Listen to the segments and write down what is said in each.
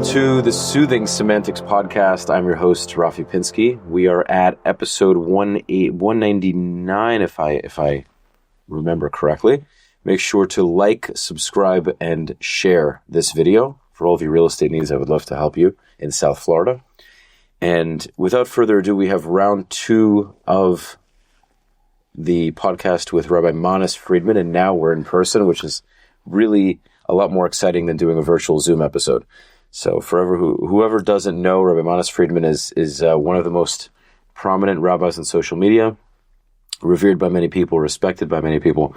to the Soothing Semantics podcast. I'm your host, Rafi Pinsky. We are at episode 199, if I remember correctly. Make sure to like, subscribe, and share this video. For all of your real estate needs, I would love to help you in South Florida. And without further ado, we have round 2 of the podcast with Rabbi Manis Friedman, and now we're in person, which is really a lot more exciting than doing a virtual Zoom episode. So for whoever doesn't know, Rabbi Manis Friedman is one of the most prominent rabbis on social media, revered by many people, respected by many people,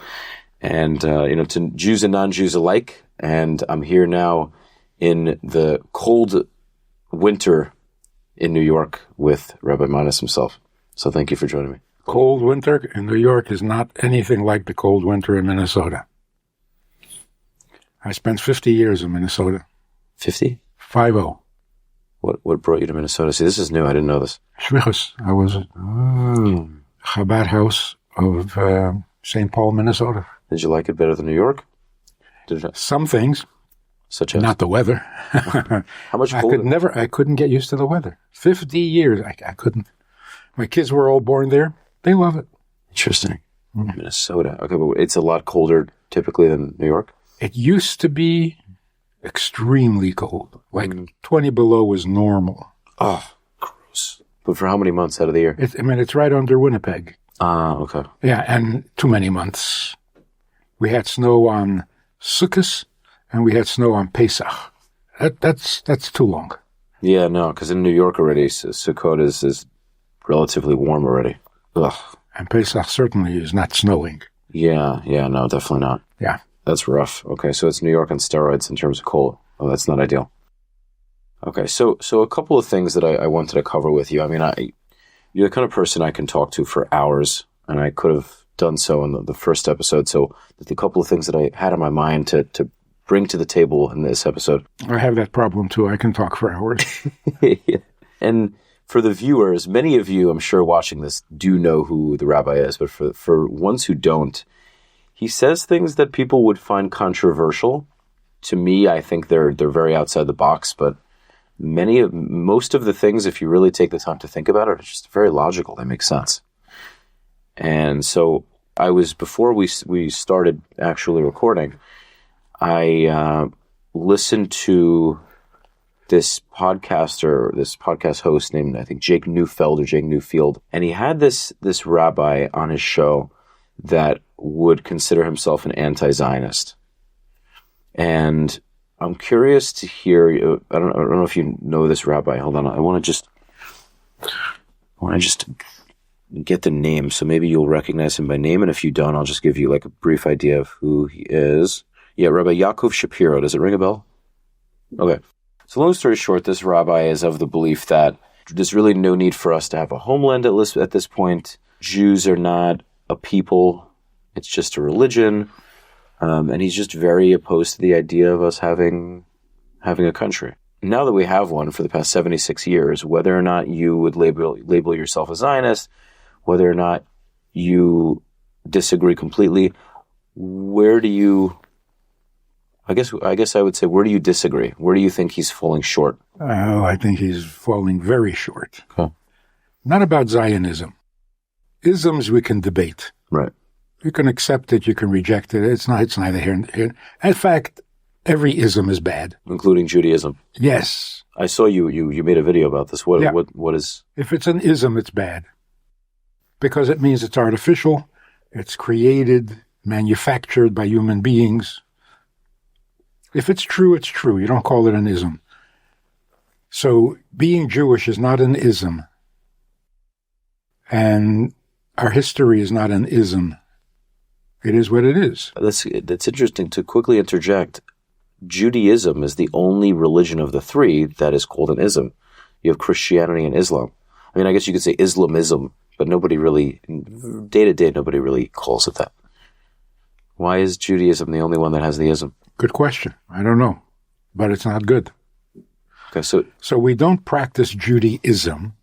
and to Jews and non-Jews alike. And I'm here now in the cold winter in New York with Rabbi Manis himself. So thank you for joining me. Cold winter in New York is not anything like the cold winter in Minnesota. I spent 50 years in Minnesota. 50? 50. What brought you to Minnesota? See, this is new. I didn't know this. Shvichus. I was at Chabad House of St. Paul, Minnesota. Did you like it better than New York? Some things. Such as? Not the weather. How much colder? I couldn't get used to the weather. 50 years, I couldn't. My kids were all born there. They love it. Interesting. Mm-hmm. Minnesota. Okay, but it's a lot colder typically than New York? It used to be extremely cold. Like 20 below was normal. Oh, gross. But for how many months out of the year? It's right under Winnipeg. Ah, okay. Yeah, and too many months. We had snow on Sukkot, and we had snow on Pesach. That's too long. Yeah, no, because in New York already, Sukkot is relatively warm already. Ugh. And Pesach certainly is not snowing. Yeah, no, definitely not. Yeah. That's rough. Okay, so it's New York on steroids in terms of cold. Oh, that's not ideal. Okay, so a couple of things that I wanted to cover with you. I mean, you're the kind of person I can talk to for hours, and I could have done so in the first episode. So there's a couple of things that I had in my mind to bring to the table in this episode. I have that problem too. I can talk for hours. Yeah. And for the viewers, many of you, I'm sure, watching this do know who the rabbi is, but for ones who don't, he says things that people would find controversial. To me, I think they're very outside the box, but most of the things, if you really take the time to think about it, are just very logical. They make sense. And so before we started actually recording, I listened to this podcast host named, I think, Jake Neufeld, and he had this rabbi on his show that would consider himself an anti-Zionist. And I'm curious to hear, I don't know if you know this rabbi. Hold on, I want to just get the name, so maybe you'll recognize him by name, and if you don't, I'll just give you like a brief idea of who he is. Yeah, Rabbi Yaakov Shapiro. Does it ring a bell? Okay. So long story short, this rabbi is of the belief that there's really no need for us to have a homeland at this point. Jews are not a people. It's just a religion. And he's just very opposed to the idea of us having a country. Now that we have one for the past 76 years, whether or not you would label yourself a Zionist, whether or not you disagree completely, I guess I would say, where do you disagree? Where do you think he's falling short? Oh, I think he's falling very short. Okay. Not about Zionism. Isms we can debate. Right. You can accept it, you can reject it. It's neither here nor there. In fact, every ism is bad. Including Judaism. Yes. I saw you made a video about this. What is... If it's an ism, it's bad. Because it means it's artificial, it's created, manufactured by human beings. If it's true, it's true. You don't call it an ism. So being Jewish is not an ism. And our history is not an ism. It is what it is. That's interesting. To quickly interject, Judaism is the only religion of the three that is called an ism. You have Christianity and Islam. I mean, I guess you could say Islamism, but nobody really, day to day, nobody really calls it that. Why is Judaism the only one that has the ism? Good question. I don't know, but it's not good. Okay, so we don't practice Judaism.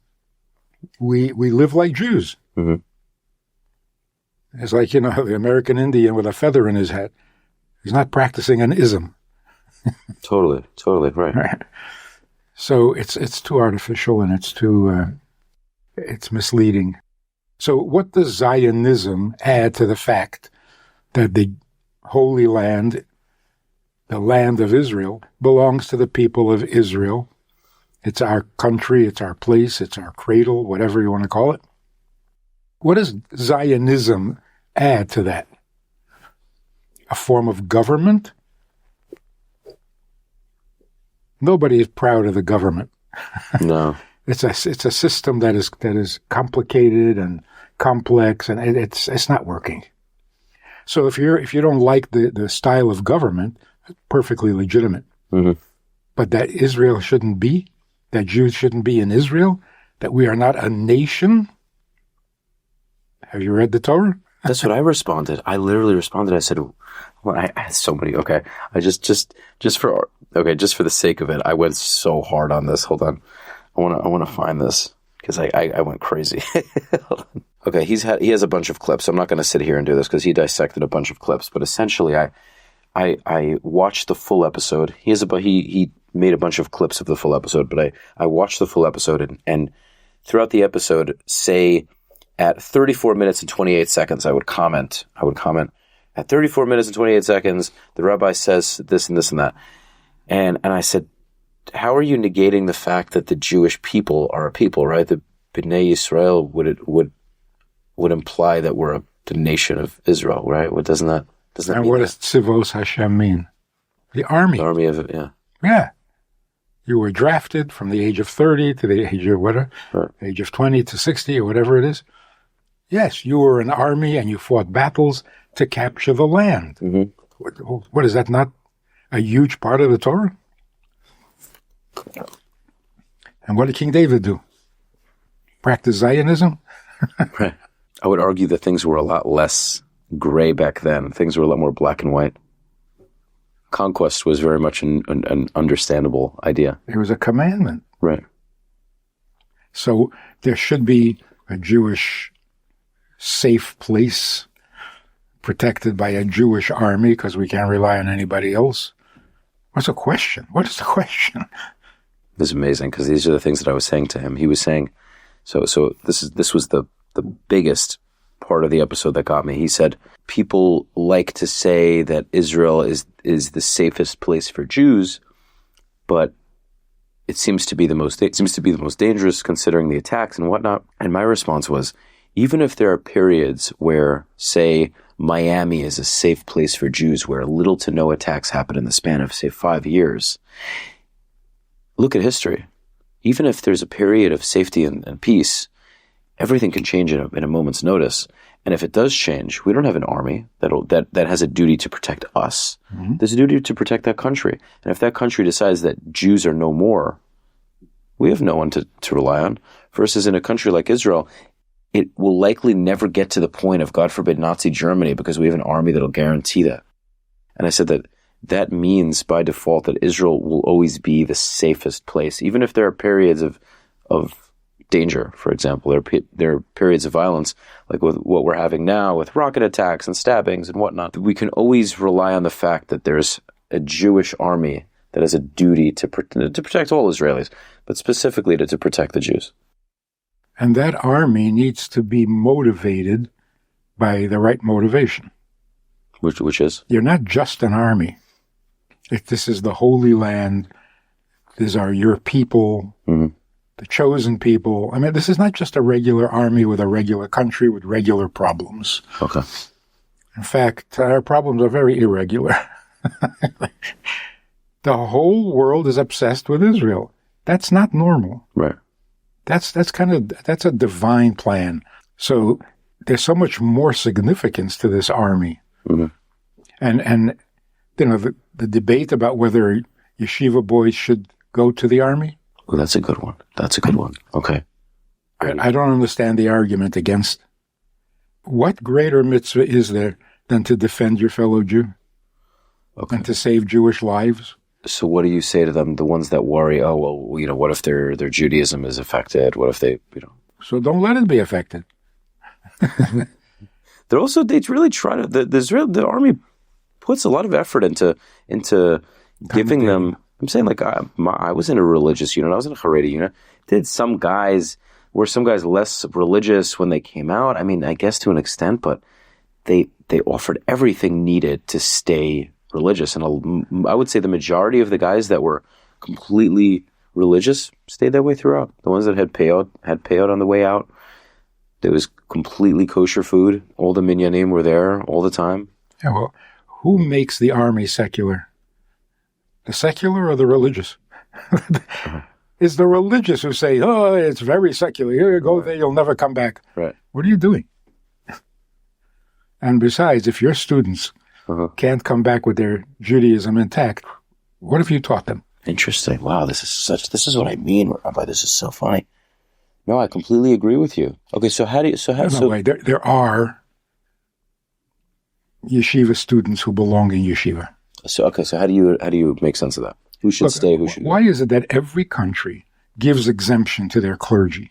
We live like Jews. Mm-hmm. It's like, the American Indian with a feather in his hat. He's not practicing an ism. Totally, right. So it's too artificial and it's misleading. So what does Zionism add to the fact that the Holy Land, the land of Israel, belongs to the people of Israel? It's our country, it's our place, it's our cradle, whatever you want to call it. What does Zionism add to that? A form of government? Nobody is proud of the government. No. It's a system that is complicated and complex, and it's not working. So if you don't like the style of government, perfectly legitimate. Mm-hmm. But that Israel shouldn't be, that Jews shouldn't be in Israel, that we are not a nation. Have you read the Torah? That's what I responded. I literally responded. I said, well, I had so many. Okay. I just for the sake of it, I went so hard on this. Hold on. I want to find this because I went crazy. Hold on. Okay. He has a bunch of clips. I'm not going to sit here and do this because he dissected a bunch of clips, but essentially I watched the full episode. He made a bunch of clips of the full episode, but I watched the full episode and throughout the episode, say at 34 minutes and 28 seconds, I would comment. At 34 minutes and 28 seconds, the rabbi says this and this and that. And I said, how are you negating the fact that the Jewish people are a people, right? The B'nai Yisrael would imply that we're the nation of Israel, right? What doesn't that and mean? What does Tzivos Hashem mean? The army. The army of it, yeah. Yeah. You were drafted from the age of 30 to the age of whatever, Right. age of 20 to 60 or whatever it is. Yes, you were an army and you fought battles to capture the land. Mm-hmm. What is that not a huge part of the Torah? And what did King David do? Practice Zionism? Right. I would argue that things were a lot less gray back then. Things were a lot more black and white. Conquest was very much an understandable idea. It was a commandment. Right. So there should be a Jewish safe place protected by a Jewish army because we can't rely on anybody else. What's the question? What is the question? This is amazing because these are the things that I was saying to him. He was saying, so this was the biggest part of the episode that got me. He said, people like to say that Israel is the safest place for Jews, but it seems to be the most dangerous considering the attacks and whatnot. And my response was, even if there are periods where, say, Miami is a safe place for Jews where little to no attacks happen in the span of, say, 5 years, look at history. Even if there's a period of safety and peace, everything can change in a moment's notice. And if it does change, we don't have an army that has a duty to protect us. Mm-hmm. There's a duty to protect that country. And if that country decides that Jews are no more, we have no one to rely on. Versus in a country like Israel, it will likely never get to the point of, God forbid, Nazi Germany because we have an army that will guarantee that. And I said that means by default that Israel will always be the safest place, even if there are periods of danger. For example, there are periods of violence, like with what we're having now with rocket attacks and stabbings and whatnot. We can always rely on the fact that there's a Jewish army that has a duty to protect all Israelis, but specifically to protect the Jews. And that army needs to be motivated by the right motivation. Which is? You're not just an army. If this is the Holy Land, these are your people, mm-hmm. the chosen people. I mean, this is not just a regular army with a regular country with regular problems. Okay. In fact, our problems are very irregular. The whole world is obsessed with Israel. That's not normal. Right. That's a divine plan. So there's so much more significance to this army. Mm-hmm. And you know, the debate about whether yeshiva boys should go to the army. Oh, that's a good one. Okay. I don't understand the argument against. What greater mitzvah is there than to defend your fellow Jew? Okay. And to save Jewish lives? So what do you say to them, the ones that worry, oh, well, you know, what if their Judaism is affected? What if they, you know? So don't let it be affected. They really try to, the army puts a lot of effort into giving them I'm saying like I was in a religious unit. I was in a Haredi unit. Were some guys less religious when they came out? I mean, I guess to an extent, but they offered everything needed to stay religious. And I would say the majority of the guys that were completely religious stayed that way throughout. The ones that had payout on the way out. There was completely kosher food. All the minyanim were there all the time. Yeah, well, who makes the army secular? The secular or the religious? It's the religious who say, oh, it's very secular. Here you go, there, you'll never come back. Right. What are you doing? And besides, if your students can't come back with their Judaism intact, what have you taught them? Interesting. Wow, this is what I mean, Rabbi. This is so funny. No, I completely agree with you. Okay, so there are yeshiva students who belong in yeshiva. So how do you make sense of that? Who should stay? Who should? Why is it that every country gives exemption to their clergy?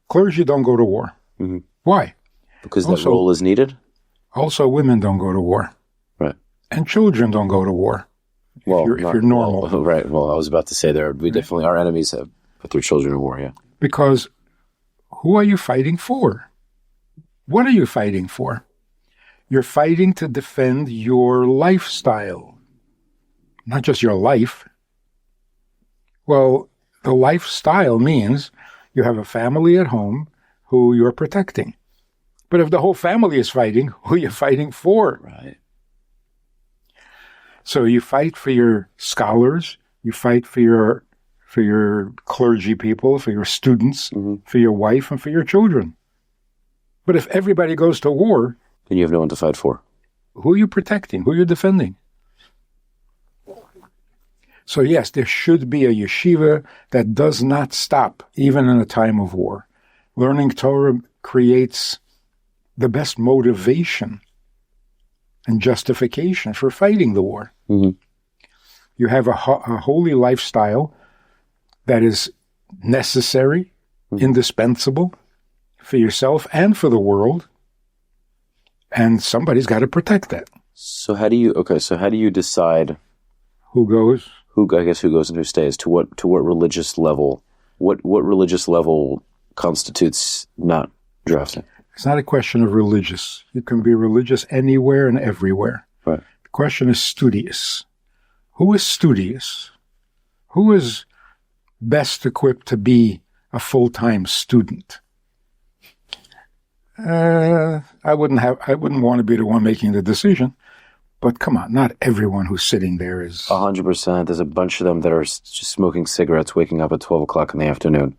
Clergy don't go to war. Mm-hmm. Why? Because that role is needed. Also, women don't go to war. Right. And children don't go to war. Well, if you're normal. Well, right. Well, I was about to say definitely our enemies have put their children in war. Yeah. Because who are you fighting for? What are you fighting for? You're fighting to defend your lifestyle, not just your life. Well, the lifestyle means you have a family at home who you're protecting. But if the whole family is fighting, who are you fighting for? Right. So you fight for your scholars, you fight for your clergy people, for your students, for your wife, and for your children. But if everybody goes to war, then you have no one to fight for. Who are you protecting? Who are you defending? So yes, there should be a yeshiva that does not stop, even in a time of war. Learning Torah creates the best motivation and justification for fighting the war. Mm-hmm. You have a holy lifestyle that is necessary, indispensable for yourself and for the world, and somebody's got to protect that. So how do you decide who goes? Who goes and who stays? To what religious level? What religious level constitutes not drafting? It's not a question of religious. You can be religious anywhere and everywhere. Right. The question is studious. Who is studious? Who is best equipped to be a full-time student? I wouldn't want to be the one making the decision. But come on, not everyone who's sitting there is... 100%. There's a bunch of them that are just smoking cigarettes, waking up at 12 o'clock in the afternoon.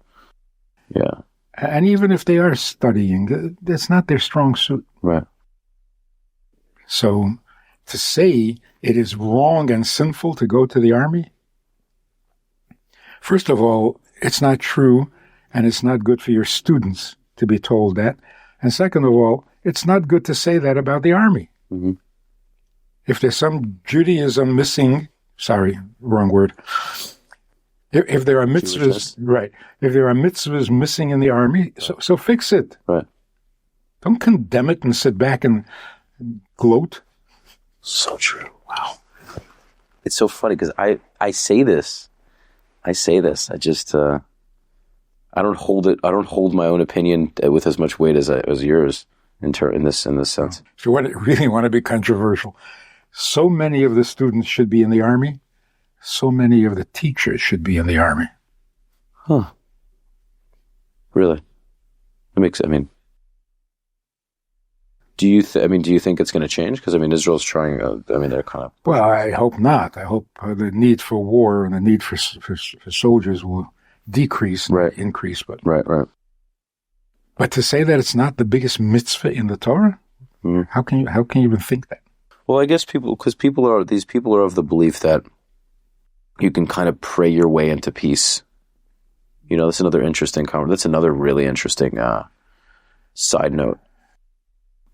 Yeah. And even if they are studying, that's not their strong suit. Right. So to say it is wrong and sinful to go to the army, first of all, it's not true, and it's not good for your students to be told that. And second of all, it's not good to say that about the army. Mm-hmm. If there's some Judaism missing, sorry, wrong word. If there are mitzvahs, right? If there are mitzvahs missing in the army, so fix it. Right. Don't condemn it and sit back and gloat. So true. Wow. It's so funny because I say this. I just I don't hold my own opinion with as much weight as yours in this sense. If you really want to be controversial, so many of the students should be in the army. So many of the teachers should be in the army. Huh. Really? Do you think it's going to change? Because Israel's trying. They're kind of. Well, I hope not. I hope the need for war and the need for soldiers will decrease and increase. But right. But to say that it's not the biggest mitzvah in the Torah, how can you even think that? Well, I guess people are of the belief that you can kind of pray your way into peace. That's another interesting That's another really interesting side note.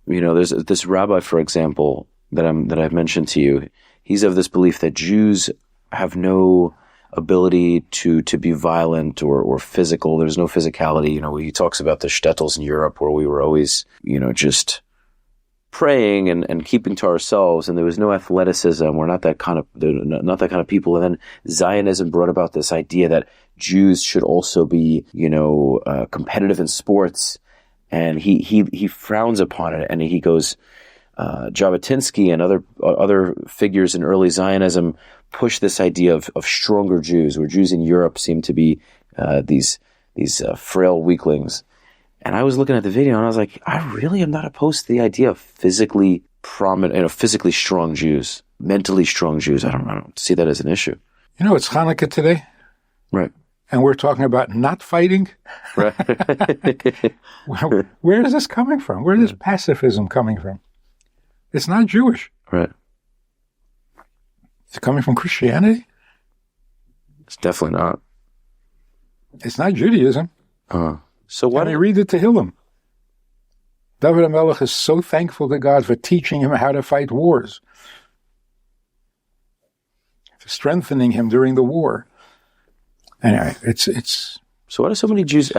There's this rabbi, for example, that I've mentioned to you. He's of this belief that Jews have no ability to be violent or physical. There's no physicality. He talks about the shtetls in Europe where we were always, just praying and keeping to ourselves, and there was no athleticism. We're not that kind of people. And then Zionism brought about this idea that Jews should also be, competitive in sports, and he frowns upon it, and he goes, Jabotinsky and other figures in early Zionism push this idea of stronger Jews, where Jews in Europe seem to be these frail weaklings. And I was looking at the video and I was like, I really am not opposed to the idea of physically prominent, physically strong Jews, mentally strong Jews. I don't see that as an issue. It's Hanukkah today. Right. And we're talking about not fighting. Right. Where is this coming from? Where is this pacifism coming from? It's not Jewish. Right. It's coming from Christianity. It's definitely not. It's not Judaism. So why don't you read it to Tehillim? David HaMelech is so thankful to God for teaching him how to fight wars, for strengthening him during the war. Anyway, it's. So why do so many Jews?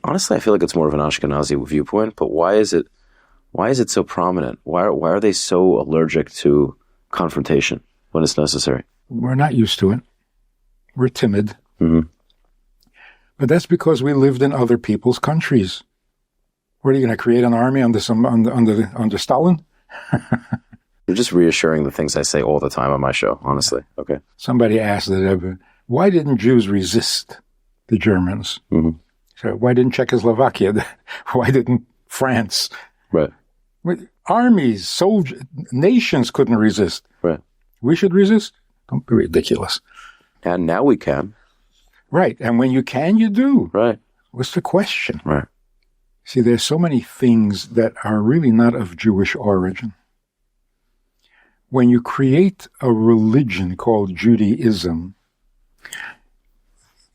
Honestly, I feel like it's more of an Ashkenazi viewpoint. But why is it so prominent? Why are they so allergic to confrontation when it's necessary? We're not used to it. We're timid. Mm-hmm. But that's because we lived in other people's countries. What are you going to create an army under Stalin? You're just reassuring the things I say all the time on my show, honestly. Okay. Somebody asked why didn't Jews resist the Germans? Mm-hmm. So why didn't Czechoslovakia? Why didn't France? Right. Armies, soldiers, nations couldn't resist. Right. We should resist? Don't be ridiculous. And now we can. Right. And when you can, you do. Right. What's the question? Right. See, there's so many things that are really not of Jewish origin. When you create a religion called Judaism,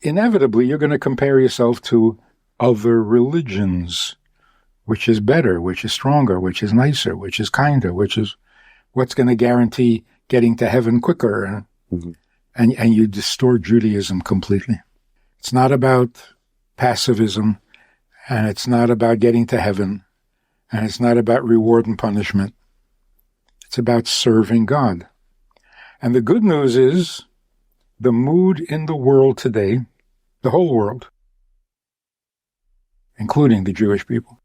inevitably you're going to compare yourself to other religions, which is better, which is stronger, which is nicer, which is kinder, which is what's going to guarantee getting to heaven quicker. Mm-hmm. And you distort Judaism completely. It's not about pacifism, and it's not about getting to heaven, and it's not about reward and punishment. It's about serving God. And the good news is, the mood in the world today, the whole world, including the Jewish people,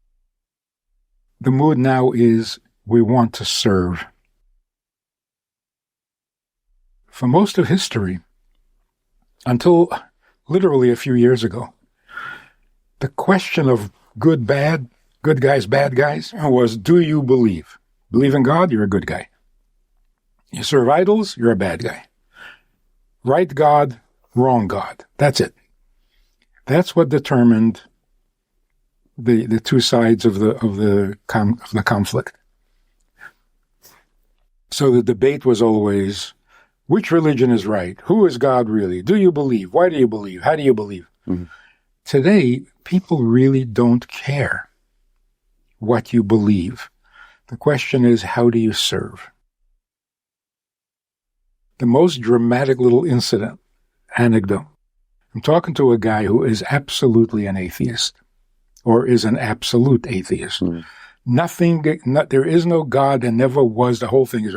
the mood now is we want to serve. For most of history, until literally a few years ago, the question of good guys, bad guys, was, do you believe? Believe in God, you're a good guy. You serve idols, you're a bad guy. Right God, wrong God. That's it. That's what determined the two sides of the conflict. So the debate was always, which religion is right? Who is God really? Do you believe? Why do you believe? How do you believe? Mm-hmm. Today, people really don't care what you believe. The question is, how do you serve? The most dramatic little anecdote. I'm talking to a guy who is absolutely an atheist, or is an absolute atheist. Mm-hmm. There is no God and never was. The whole thing is.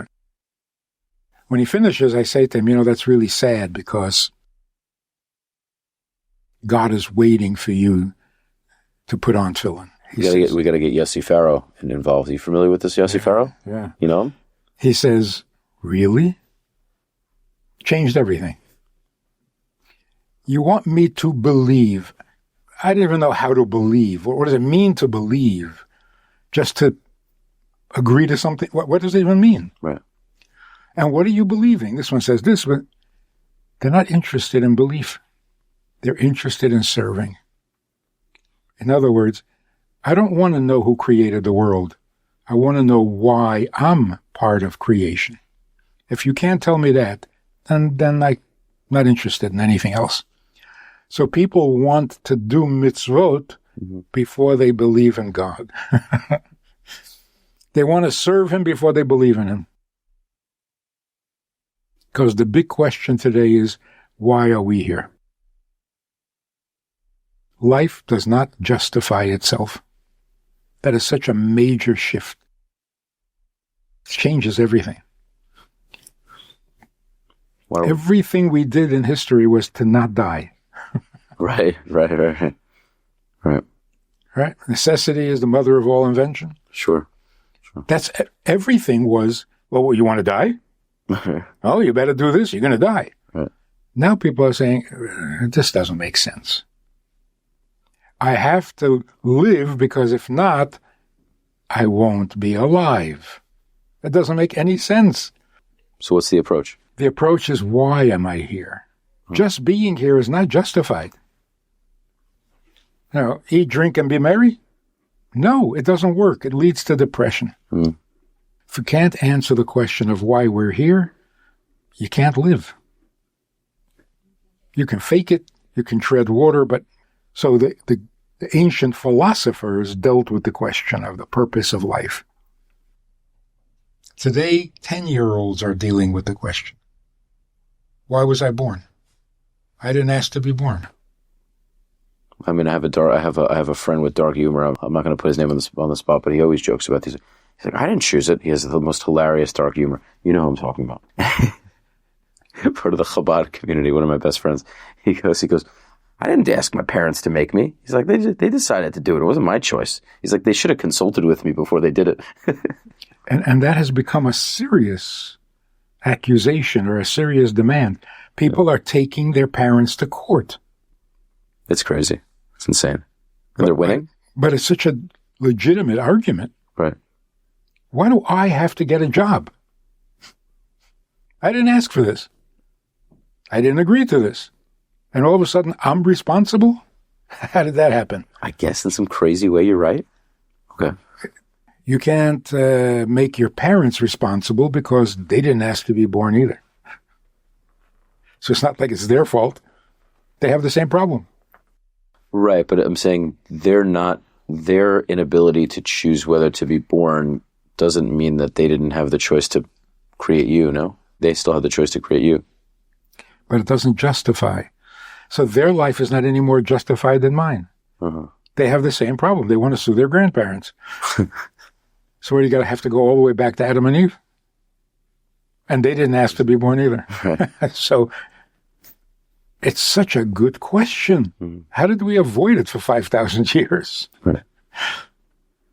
When he finishes, I say to him, that's really sad because God is waiting for you to put on tefillin. We got to get Yossi Farrow involved. Are you familiar with this Yossi Farrow? Yeah. You know him? He says, really? Changed everything. You want me to believe? I didn't even know how to believe. What does it mean to believe? Just to agree to something? What does it even mean? Right. And what are you believing? This one says this, but they're not interested in belief. They're interested in serving. In other words, I don't want to know who created the world. I want to know why I'm part of creation. If you can't tell me that, then I'm not interested in anything else. So people want to do mitzvot before they believe in God. They want to serve him before they believe in him. Because the big question today is, why are we here? Life does not justify itself. That is such a major shift. It changes everything. Wow. Everything we did in history was to not die. Right. Right? Necessity is the mother of all invention. Sure. That's everything was, well, you want to die? Oh, you better do this. You're going to die. Right. Now people are saying, this doesn't make sense. I have to live because if not, I won't be alive. That doesn't make any sense. So what's the approach? The approach is, why am I here? Just being here is not justified. Eat, drink, and be merry? No, it doesn't work. It leads to depression. If you can't answer the question of why we're here, you can't live. You can fake it, you can tread water, but so the ancient philosophers dealt with the question of the purpose of life. Today, 10-year-olds are dealing with the question. Why was I born? I didn't ask to be born. I mean, I have a friend with dark humor. I'm not going to put his name on the spot, but he always jokes about these. He's like, I didn't choose it. He has the most hilarious dark humor. You know who I'm talking about. Part of the Chabad community, one of my best friends. He goes, I didn't ask my parents to make me. He's like, they decided to do it. It wasn't my choice. He's like, they should have consulted with me before they did it. and that has become a serious accusation or a serious demand. People are taking their parents to court. It's crazy. It's insane. And they're winning? But it's such a legitimate argument. Right. Why do I have to get a job? I didn't ask for this. I didn't agree to this. And all of a sudden, I'm responsible? How did that happen? I guess in some crazy way you're right. Okay. You can't make your parents responsible because they didn't ask to be born either. So it's not like it's their fault. They have the same problem. Right, but I'm saying their inability to choose whether to be born doesn't mean that they didn't have the choice to create you, no? They still have the choice to create you. But it doesn't justify. So their life is not any more justified than mine. Uh-huh. They have the same problem. They want to sue their grandparents. So where do you have to go all the way back to Adam and Eve? And they didn't ask to be born either. Right. So it's such a good question. Mm-hmm. How did we avoid it for 5,000 years? Right.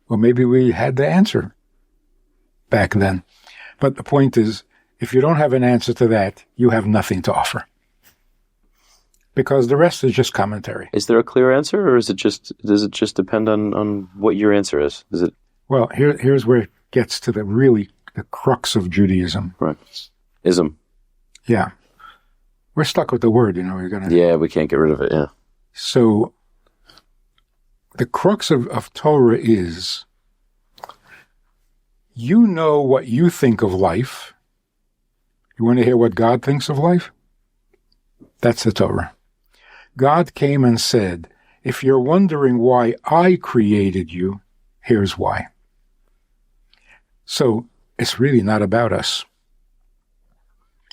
Well, maybe we had the answer back then. But the point is, if you don't have an answer to that, you have nothing to offer. Because the rest is just commentary. Is there a clear answer, or does it just depend on what your answer is? Is it? Well, here's where it gets to the crux of Judaism. Right. Ism. Yeah. We're stuck with the word, We're gonna. Yeah, we can't get rid of it. Yeah. So the crux of Torah is, you know what you think of life. You want to hear what God thinks of life? That's the Torah. God came and said, if you're wondering why I created you, here's why. So it's really not about us.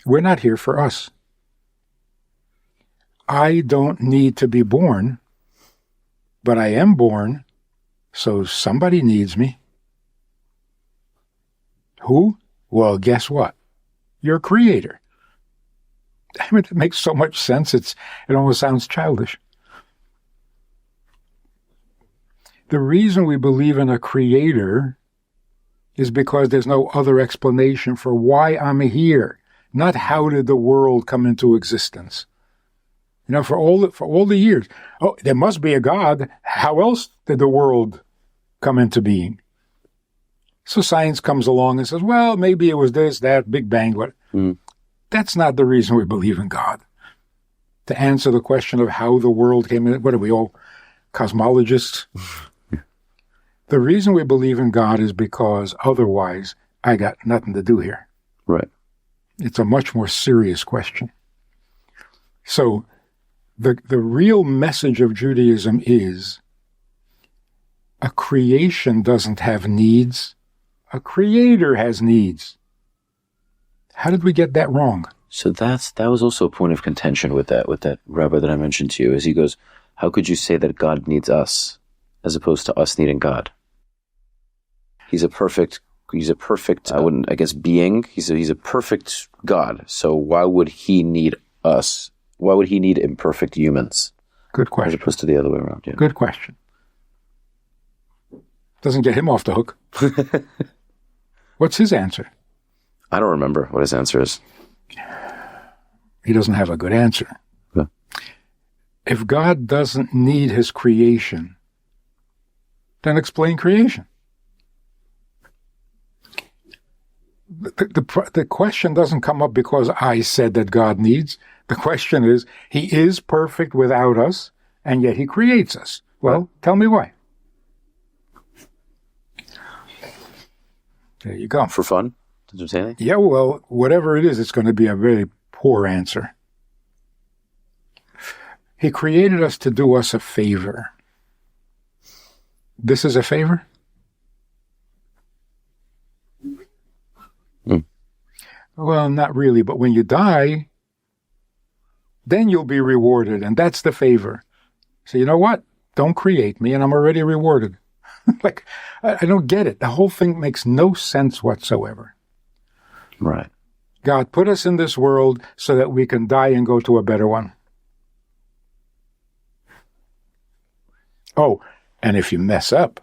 We're not here for us. I don't need to be born, but I am born, so somebody needs me. Who? Well, guess what? Your creator. I mean, it makes so much sense, it almost sounds childish. The reason we believe in a creator is because there's no other explanation for why I'm here, not how did the world come into existence. For all the years, there must be a God. How else did the world come into being? So science comes along and says, well, maybe it was this, that, Big Bang. What? That's not the reason we believe in God. To answer the question of how the world came in, what are we all, cosmologists? The reason we believe in God is because otherwise I got nothing to do here. Right. It's a much more serious question. So the real message of Judaism is a creation doesn't have needs. A creator has needs. How did we get that wrong? So that was also a point of contention with that rabbi that I mentioned to you, is he goes, how could you say that God needs us as opposed to us needing God? He's a perfect He's a perfect. I guess being. He's a perfect God. So why would he need us? Why would he need imperfect humans? Good question. As opposed to the other way around. Yeah. Good question. Doesn't get him off the hook. What's his answer? I don't remember what his answer is. He doesn't have a good answer. Yeah. If God doesn't need his creation, then explain creation. The question doesn't come up because I said that God needs. The question is, he is perfect without us, and yet he creates us. Well, tell me why. There you go. For fun? Did you say anything? Yeah, well, whatever it is, it's going to be a very poor answer. He created us to do us a favor. This is a favor? Well, not really, but when you die, then you'll be rewarded, and that's the favor. So you know what? Don't create me, and I'm already rewarded. Like, I don't get it. The whole thing makes no sense whatsoever. Right. God put us in this world so that we can die and go to a better one. Oh, and if you mess up,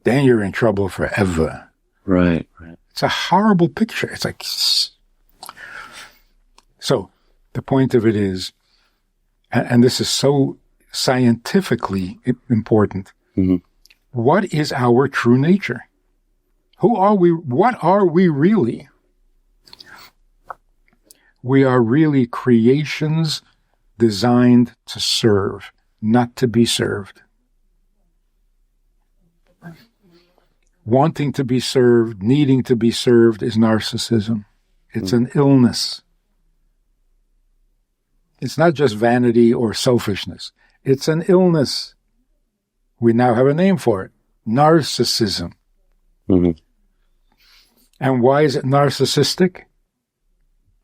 then you're in trouble forever. Right. It's a horrible picture. It's like... So, the point of it is, and this is so scientifically important, what is our true nature? Who are we? What are we really? We are really creations designed to serve, not to be served. Wanting to be served, needing to be served is narcissism. It's an illness. It's not just vanity or selfishness. It's an illness. We now have a name for it. Narcissism. And why is it narcissistic?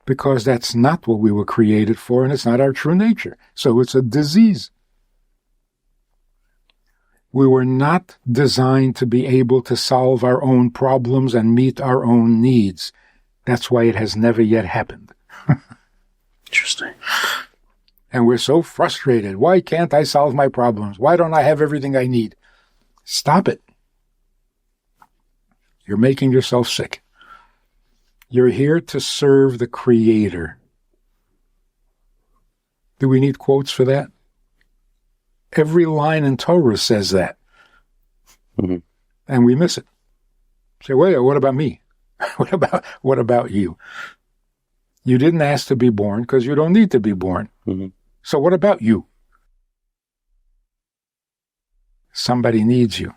Because that's not what we were created for, and it's not our true nature. So it's a disease. We were not designed to be able to solve our own problems and meet our own needs. That's why it has never yet happened. Interesting. And we're so frustrated. Why can't I solve my problems? Why don't I have everything I need? Stop it. You're making yourself sick. You're here to serve the Creator. Do we need quotes for that? Every line in Torah says that. And we miss it. Say, wait, what about me? What about you? You didn't ask to be born because you don't need to be born. So what about you? Somebody needs you.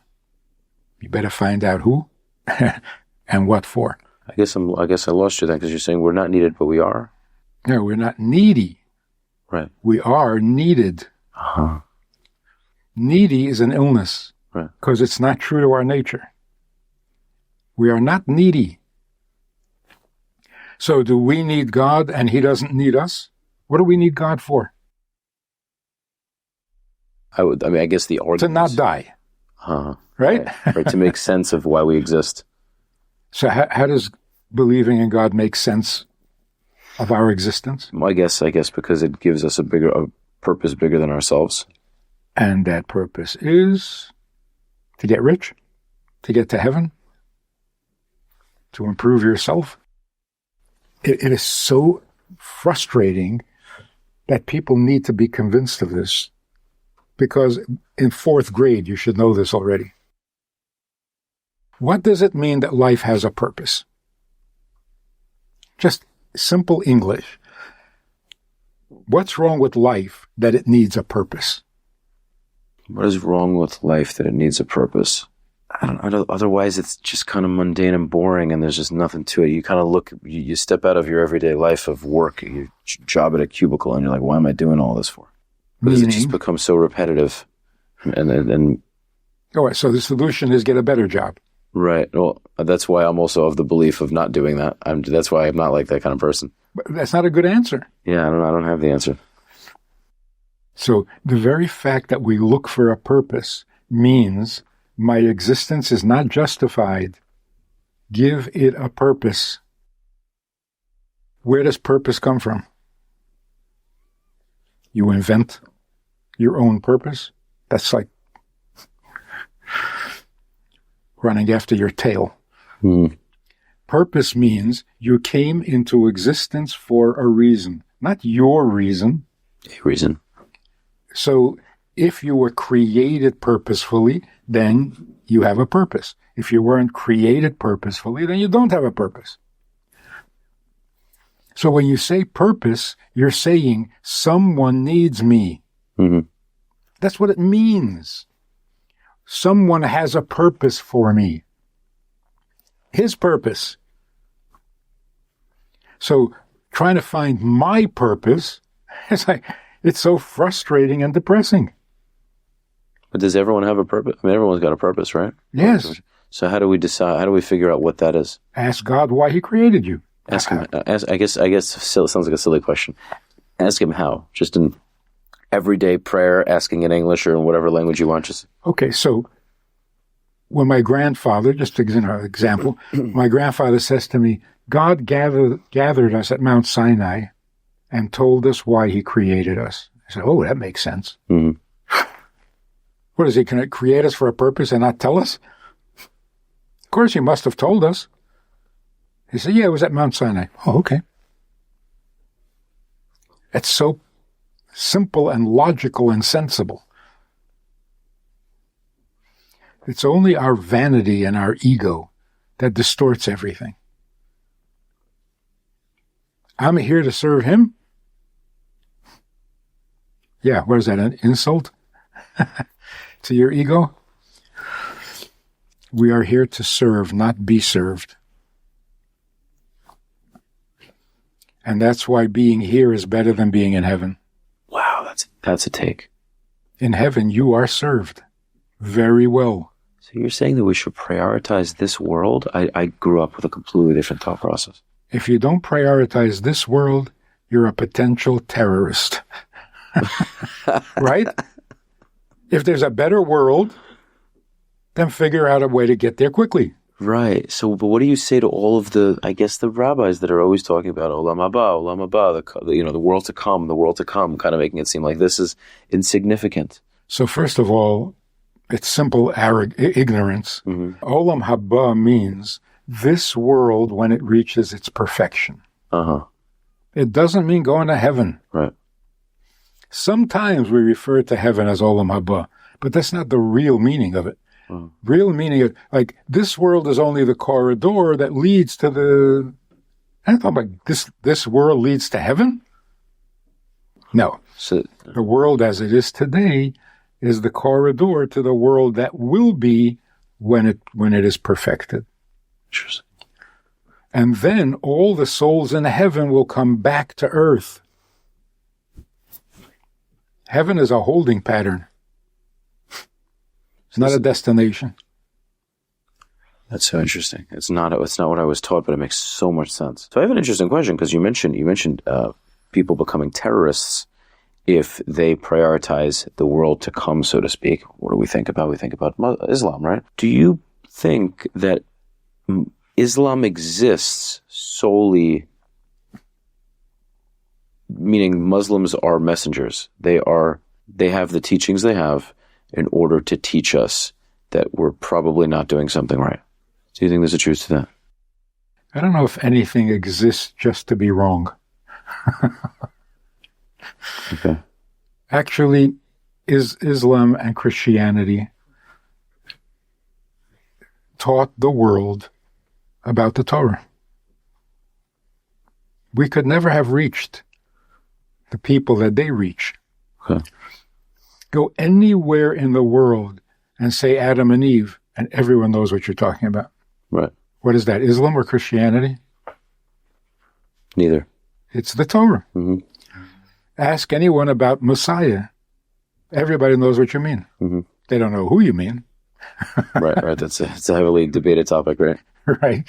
You better find out who and what for. I guess I lost you then because you're saying we're not needed, but we are. No, we're not needy. Right. We are needed. Needy is an illness because it's not true to our nature. We are not needy. So do we need God and he doesn't need us? What do we need God for? I guess the argument... To not die. Right? Right, to make sense of why we exist. So how does believing in God make sense of our existence? I guess because it gives us a purpose bigger than ourselves. And that purpose is to get rich, to get to heaven, to improve yourself. It is so frustrating that people need to be convinced of this, because in 4th grade, you should know this already. What does it mean that life has a purpose? Just simple English. What's wrong with life that it needs a purpose? What is wrong with life that it needs a purpose? I don't know. Otherwise, it's just kind of mundane and boring, and there's just nothing to it. You kind of you step out of your everyday life of work, your job at a cubicle, and you're like, why am I doing all this for? Because it just becomes so repetitive. And all right, so the solution is get a better job. Right. Well, that's why I'm also of the belief of not doing that. That's why I'm not like that kind of person. But that's not a good answer. Yeah, I don't have the answer. So the very fact that we look for a purpose means My existence is not justified. Give it a purpose. Where does purpose come from? You invent your own purpose? That's like running after your tail. Purpose means you came into existence for a reason, not your reason. A reason. So if you were created purposefully, then you have a purpose. If you weren't created purposefully, then you don't have a purpose. So when you say purpose, you're saying someone needs me. Mm-hmm. That's what it means. Someone has a purpose for me. His purpose. So trying to find my purpose, it's so frustrating and depressing. But does everyone have a purpose? I mean, everyone's got a purpose, right? Yes. So how do we decide? How do we figure out what that is? Ask God why he created you. Ask him. I guess it sounds like a silly question. Ask him how. Just in everyday prayer, asking in English or in whatever language you want. Just okay. So when my grandfather, just to give an example, my grandfather says to me, God gathered us at Mount Sinai and told us why he created us. I said, oh, that makes sense. Mm-hmm. What is he going to create us for a purpose and not tell us? Of course, he must have told us. He said, yeah, it was at Mount Sinai. Oh, okay. It's so simple and logical and sensible. It's only our vanity and our ego that distorts everything. I'm here to serve him? Yeah, what is that, an insult to your ego? We are here to serve, not be served. And that's why being here is better than being in heaven. Wow, that's a take. In heaven, you are served very well. So you're saying that we should prioritize this world? I grew up with a completely different thought process. If you don't prioritize this world, you're a potential terrorist. Right? If there's a better world, then figure out a way to get there quickly. Right. So, but what do you say to all of the rabbis that are always talking about Olam Haba, the world to come, kind of making it seem like this is insignificant? So first of all, it's simple ignorance. Mm-hmm. Olam Haba means this world when it reaches its perfection. Uh-huh. It doesn't mean going to heaven. Right. Sometimes we refer to heaven as Olam Haba, but that's not the real meaning of it. Real meaning of, like, this world is only the corridor that leads to the... I thought, like, this world leads to heaven? No. So, the world as it is today is the corridor to the world that will be when it is perfected. Interesting. And then all the souls in heaven will come back to earth. Heaven is a holding pattern. It's not a destination. That's so interesting. It's not what I was taught, but it makes so much sense. So I have an interesting question, because you mentioned people becoming terrorists if they prioritize the world to come, so to speak. What do we think about? We think about Islam, right? Do you think that Islam exists solely, meaning Muslims are messengers? They have the teachings they have in order to teach us that we're probably not doing something right. Do you think there's a truth to that? I don't know if anything exists just to be wrong. Okay. Actually, Islam and Christianity taught the world about the Torah. We could never have reached the people that they reach. Okay. Go anywhere in the world and say Adam and Eve, and everyone knows what you're talking about. Right. What is that, Islam or Christianity? Neither. It's the Torah. Mm-hmm. Ask anyone about Messiah. Everybody knows what you mean. Mm-hmm. They don't know who you mean. Right. It's a heavily debated topic, right? Right.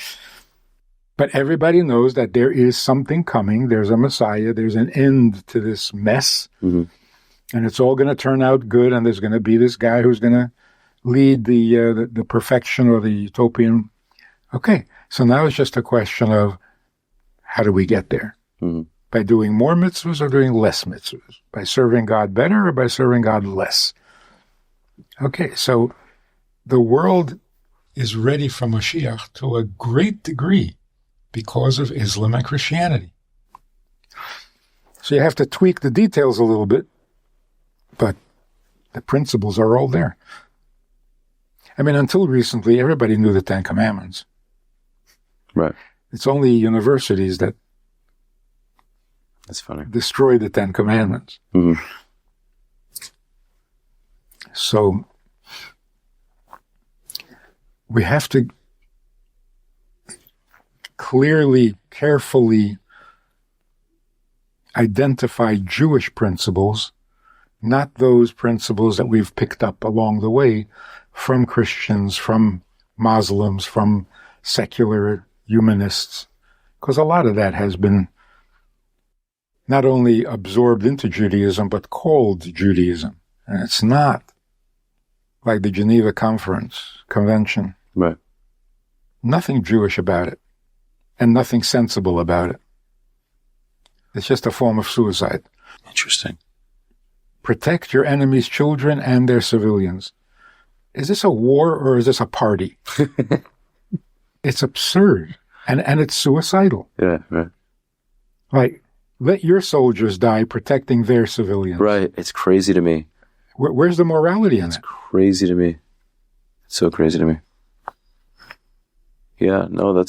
But everybody knows that there is something coming. There's a Messiah. There's an end to this mess. Mm-hmm. And it's all going to turn out good. And there's going to be this guy who's going to lead the perfection or the utopian. Okay, so now it's just a question of how do we get there? Mm-hmm. By doing more mitzvahs or doing less mitzvahs? By serving God better or by serving God less? Okay, so the world is ready for Mashiach to a great degree because of Islam and Christianity. So you have to tweak the details a little bit, but the principles are all there. I mean, until recently, everybody knew the Ten Commandments. Right. It's only universities that That's funny. destroy the Ten Commandments. Mm-hmm. So we have to clearly, carefully identify Jewish principles, not those principles that we've picked up along the way from Christians, from Muslims, from secular humanists, because a lot of that has been not only absorbed into Judaism, but called Judaism. And it's not like the Geneva Convention. Right. Nothing Jewish about it, and nothing sensible about it. It's just a form of suicide. Interesting. Protect your enemy's children and their civilians. Is this a war or is this a party? It's absurd, and it's suicidal. Yeah, right. Like, let your soldiers die protecting their civilians. Right. It's crazy to me. Where's the morality in that? Crazy to me. It's so crazy to me. Yeah, no,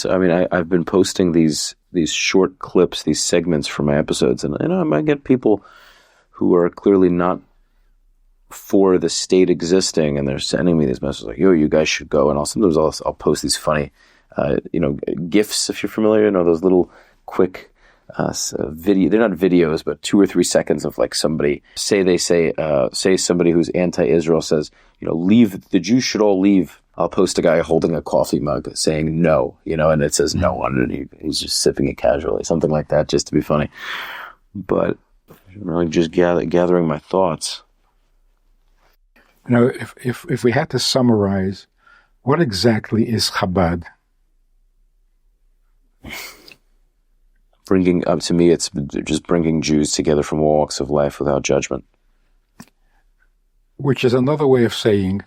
I've been posting these short clips, these segments from my episodes, and I might get people who are clearly not for the state existing, and they're sending me these messages like, "Yo, you guys should go." And sometimes I'll post these funny, GIFs, if you're familiar. Those little quick video. They're not videos, but 2 or 3 seconds of like somebody say somebody who's anti-Israel says, leave. The Jews should all leave. I'll post a guy holding a coffee mug saying no, and it says no underneath. He's just sipping it casually, something like that, just to be funny. But I'm really just gathering my thoughts. If we had to summarize, what exactly is Chabad? To me, it's just bringing Jews together from all walks of life without judgment. Which is another way of saying,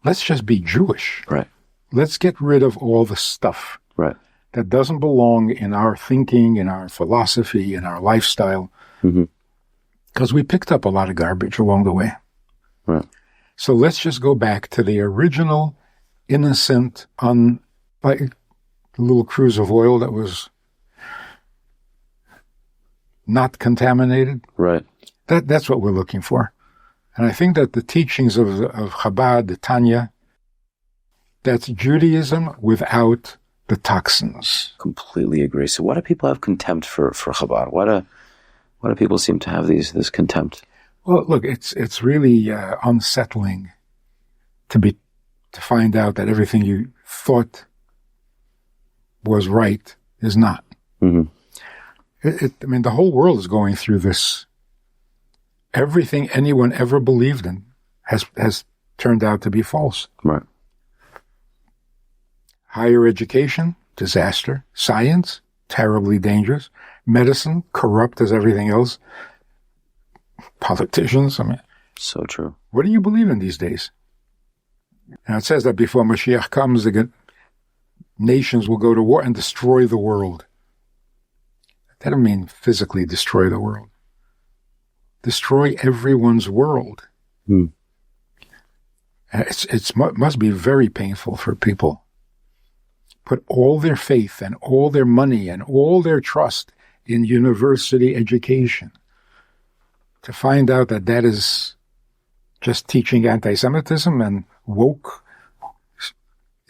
let's just be Jewish. Right. Let's get rid of all the stuff right. that doesn't belong in our thinking, in our philosophy, in our lifestyle. Because we picked up a lot of garbage along the way. Right. So let's just go back to the original, innocent, like a little cruise of oil that was not contaminated. Right. That's what we're looking for. And I think that the teachings of Chabad, the Tanya, that's Judaism without the toxins. Completely agree. So why do people have contempt for Chabad? Why do people seem to have this contempt? Well, look, it's really unsettling to find out that everything you thought was right is not. Mm-hmm. The whole world is going through this. Everything anyone ever believed in has turned out to be false. Right. Higher education, disaster. Science, terribly dangerous. Medicine, corrupt as everything else. Politicians, so true. What do you believe in these days? Now it says that before Mashiach comes, nations will go to war and destroy the world. That doesn't mean physically destroy the world. Destroy everyone's world. It must be very painful for people. Put all their faith and all their money and all their trust in university education to find out that is just teaching anti-Semitism and woke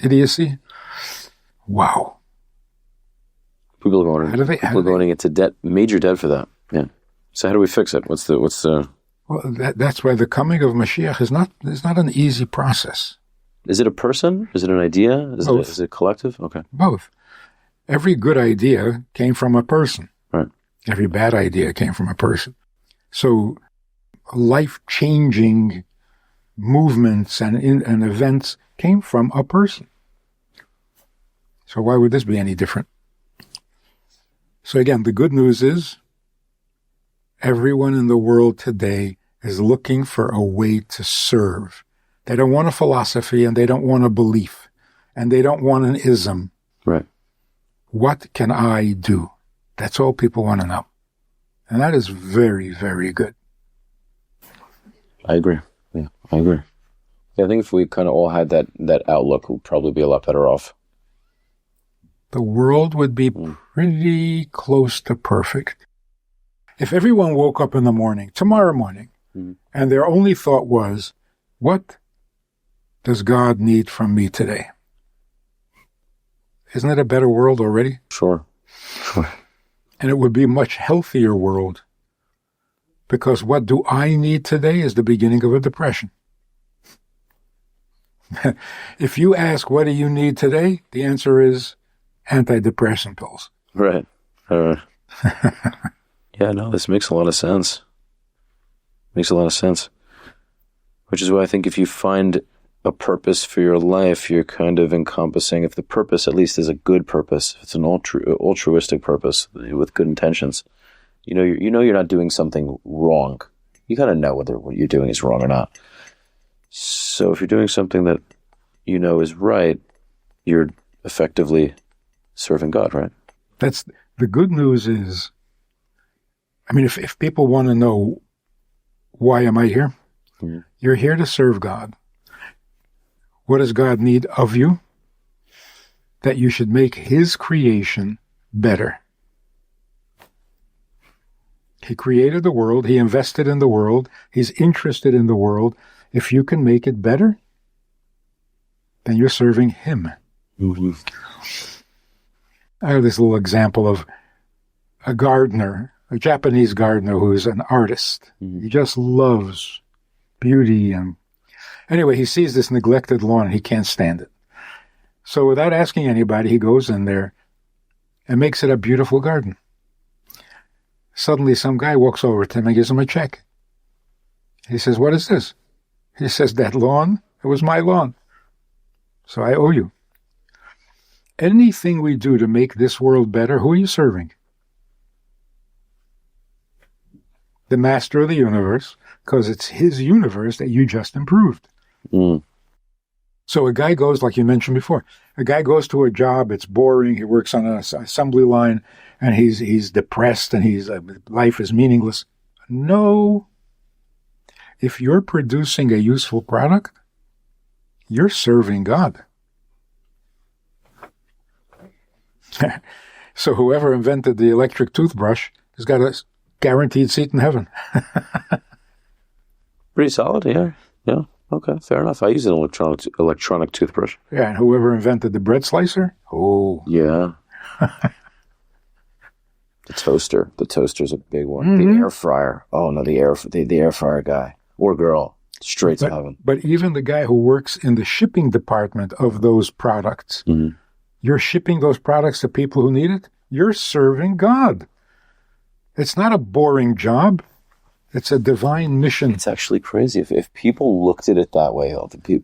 idiocy. Wow. People are going into debt, major debt for that. Yeah. So how do we fix it? What's the? Well, that's why the coming of Mashiach is not an easy process. Is it a person? Is it an idea? Is it collective? Okay. Both. Every good idea came from a person. Right. Every bad idea came from a person. So life-changing movements and events came from a person. So why would this be any different? So again, the good news is everyone in the world today is looking for a way to serve. They don't want a philosophy, and they don't want a belief, and they don't want an ism. Right. What can I do? That's all people want to know. And that is very, very good. I agree. Yeah, I agree. Yeah, I think if we kind of all had that outlook, we'd probably be a lot better off. The world would be pretty close to perfect. If everyone woke up in the morning, tomorrow morning, and their only thought was, what does God need from me today? Isn't it a better world already? Sure. And it would be a much healthier world, because what do I need today is the beginning of a depression. If you ask, what do you need today? The answer is antidepressant pills. Right. Yeah, no, this makes a lot of sense. Makes a lot of sense. Which is why I think if you find a purpose for your life, you're kind of encompassing, if the purpose at least is a good purpose, if it's an altruistic purpose with good intentions, you know you're not doing something wrong. You gotta know whether what you're doing is wrong or not. So if you're doing something that you know is right, you're effectively serving God, right? That's the good news is, I mean, if people want to know, why am I here? Mm-hmm. You're here to serve God. What does God need of you? That you should make his creation better. He created the world. He invested in the world. He's interested in the world. If you can make it better, then you're serving him. Mm-hmm. I have this little example of a gardener, a Japanese gardener who is an artist. Mm-hmm. He just loves beauty. And anyway, he sees this neglected lawn and he can't stand it. So without asking anybody, he goes in there and makes it a beautiful garden. Suddenly some guy walks over to him and gives him a check. He says, what is this? He says, that lawn, it was my lawn. So I owe you. Anything we do to make this world better, who are you serving? The master of the universe, because it's his universe that you just improved. Mm. So a guy goes, like you mentioned before, a guy goes to a job, it's boring, he works on an assembly line, and he's depressed, and life is meaningless. No. If you're producing a useful product, you're serving God. So whoever invented the electric toothbrush has got a guaranteed seat in heaven. Pretty solid, yeah. Yeah, okay, fair enough. I use an electronic toothbrush. Yeah, and whoever invented the bread slicer? Oh. Yeah. The toaster's a big one. Mm-hmm. The air fryer. Oh no, the air fryer guy or girl, straight to heaven. But even the guy who works in the shipping department of those products, mm-hmm. You're shipping those products to people who need it. You're serving God. It's not a boring job. It's a divine mission. It's actually crazy. If people looked at it that way,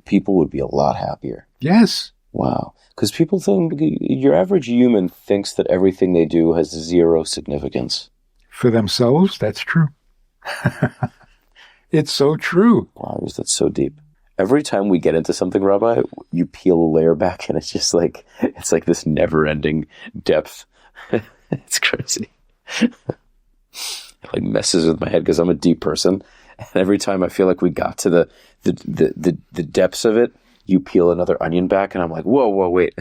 people would be a lot happier. Yes. Wow. Because people think, your average human thinks that everything they do has zero significance. For themselves, that's true. It's so true. Wow, that's so deep. Every time we get into something, Rabbi, you peel a layer back and it's just like, it's like this never-ending depth. It's crazy. It like messes with my head because I'm a deep person. And every time I feel like we got to the depths of it, you peel another onion back and I'm like, whoa, wait.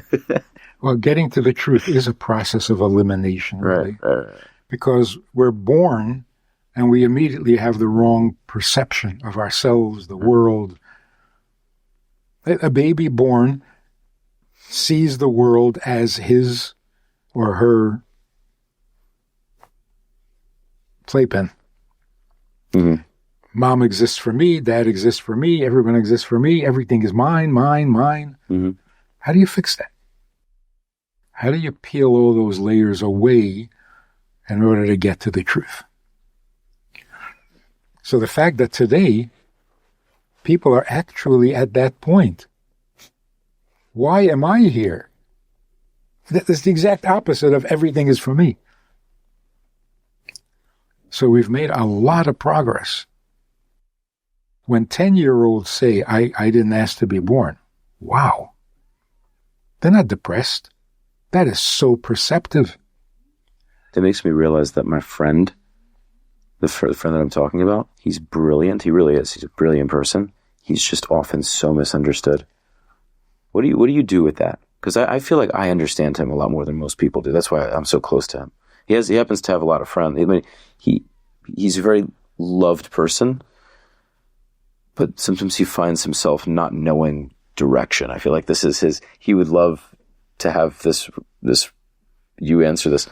Well, getting to the truth is a process of elimination, really. Right. Because we're born and we immediately have the wrong perception of ourselves, the world. A baby born sees the world as his or her playpen. Mm-hmm. Mom exists for me, dad exists for me, everyone exists for me, everything is mine. Mm-hmm. How do you fix that? How do you peel all those layers away in order to get to the truth? So the fact that today people are actually at that point. Why am I here? That's the exact opposite of everything is for me. So we've made a lot of progress. When 10-year-olds say, I didn't ask to be born, wow. They're not depressed. That is so perceptive. It makes me realize that my friend, the friend that I'm talking about, he's brilliant. He really is. He's a brilliant person. He's just often so misunderstood. What do you do with that? Because I feel like I understand him a lot more than most people do. That's why I'm so close to him. He happens to have a lot of friends. I mean, he's a very loved person, but sometimes he finds himself not knowing direction. I feel like this is he would love to have this, you answer this,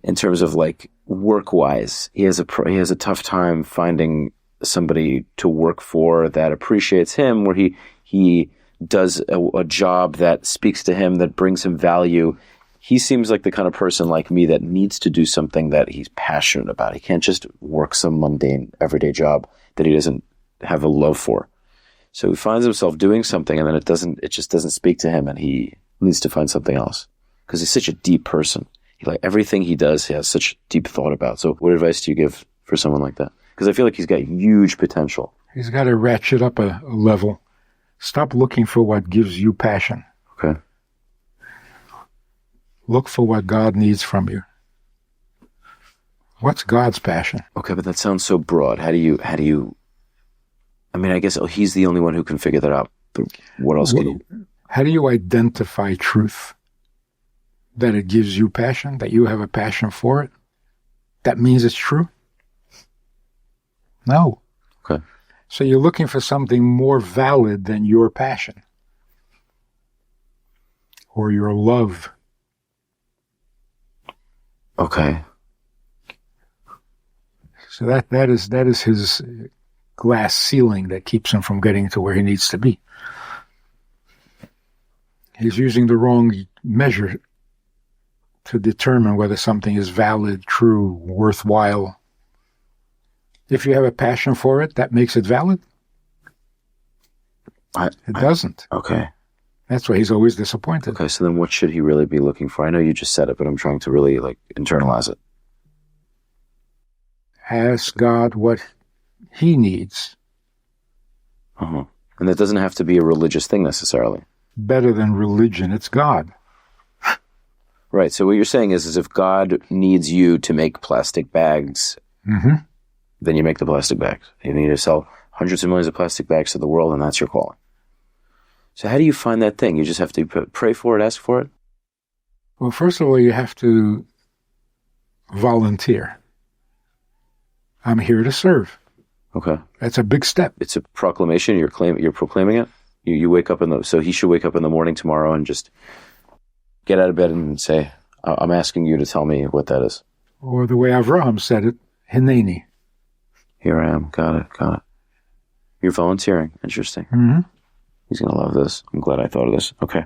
in terms of like work-wise. He has a tough time finding somebody to work for that appreciates him, where he does a job that speaks to him, that brings him value. He seems like the kind of person like me that needs to do something that he's passionate about. He can't just work some mundane, everyday job that he doesn't have a love for. So he finds himself doing something, and then it just doesn't speak to him, and he needs to find something else. Because he's such a deep person. Everything he does, he has such deep thought about. So what advice do you give for someone like that? Because I feel like he's got huge potential. He's got to ratchet up a level. Stop looking for what gives you passion. Okay. Look for what God needs from you. What's God's passion? Okay, but that sounds so broad. How do you I mean, I guess he's the only one who can figure that out. But what else can you? How do you identify truth? That it gives you passion, that you have a passion for it? That means it's true? No. Okay. So you're looking for something more valid than your passion or your love. Okay. So that is his glass ceiling that keeps him from getting to where he needs to be. He's using the wrong measure to determine whether something is valid, true, worthwhile. If you have a passion for it, that makes it valid? It doesn't. Okay. That's why he's always disappointed. Okay, so then what should he really be looking for? I know you just said it, but I'm trying to really internalize it. Ask God what he needs. Uh-huh. And that doesn't have to be a religious thing necessarily. Better than religion, it's God. Right, so what you're saying is if God needs you to make plastic bags, then you make the plastic bags. You need to sell hundreds of millions of plastic bags to the world, and that's your calling. So how do you find that thing? You just have to pray for it, ask for it? Well, first of all, you have to volunteer. I'm here to serve. Okay. That's a big step. It's a proclamation. You're proclaiming it. You wake up so he should wake up in the morning tomorrow and just get out of bed and say, I'm asking you to tell me what that is. Or the way Avraham said it, Hineni. Here I am. Got it. You're volunteering. Interesting. Mm-hmm. He's going to love this. I'm glad I thought of this. Okay.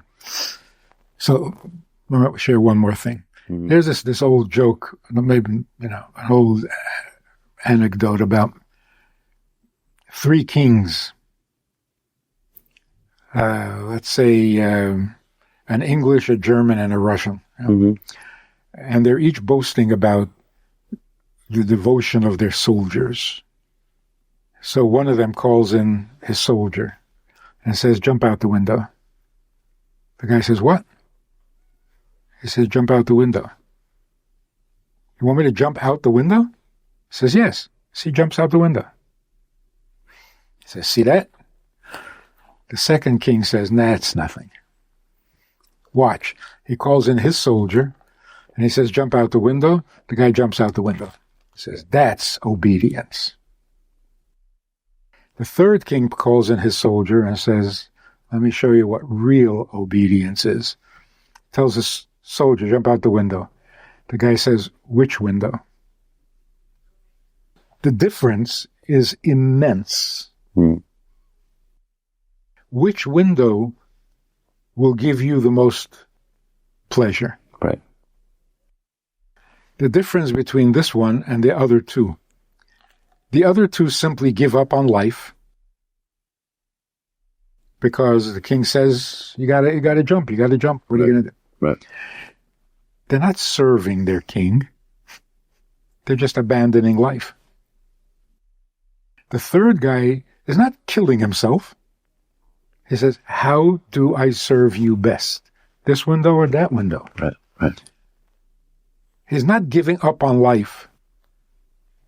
So, let me share one more thing. Mm-hmm. There's this old joke, maybe, an old anecdote about three kings. Let's say an English, a German, and a Russian. And they're each boasting about the devotion of their soldiers. So one of them calls in his soldier and says, jump out the window. The guy says, what? He says, jump out the window. You want me to jump out the window? He says, yes. So he jumps out the window. He says, see that? The second king says, nah, it's nothing. Watch. He calls in his soldier and he says, jump out the window. The guy jumps out the window. He says, that's obedience. The third king calls in his soldier and says, let me show you what real obedience is. Tells his soldier, jump out the window. The guy says, which window? The difference is immense. Which window will give you the most pleasure? Right. The difference between this one and the other two. The other two simply give up on life because the king says, you gotta jump. What are you going to do? Right. They're not serving their king. They're just abandoning life. The third guy is not killing himself. He says, how do I serve you best? This window or that window? Right. He's not giving up on life.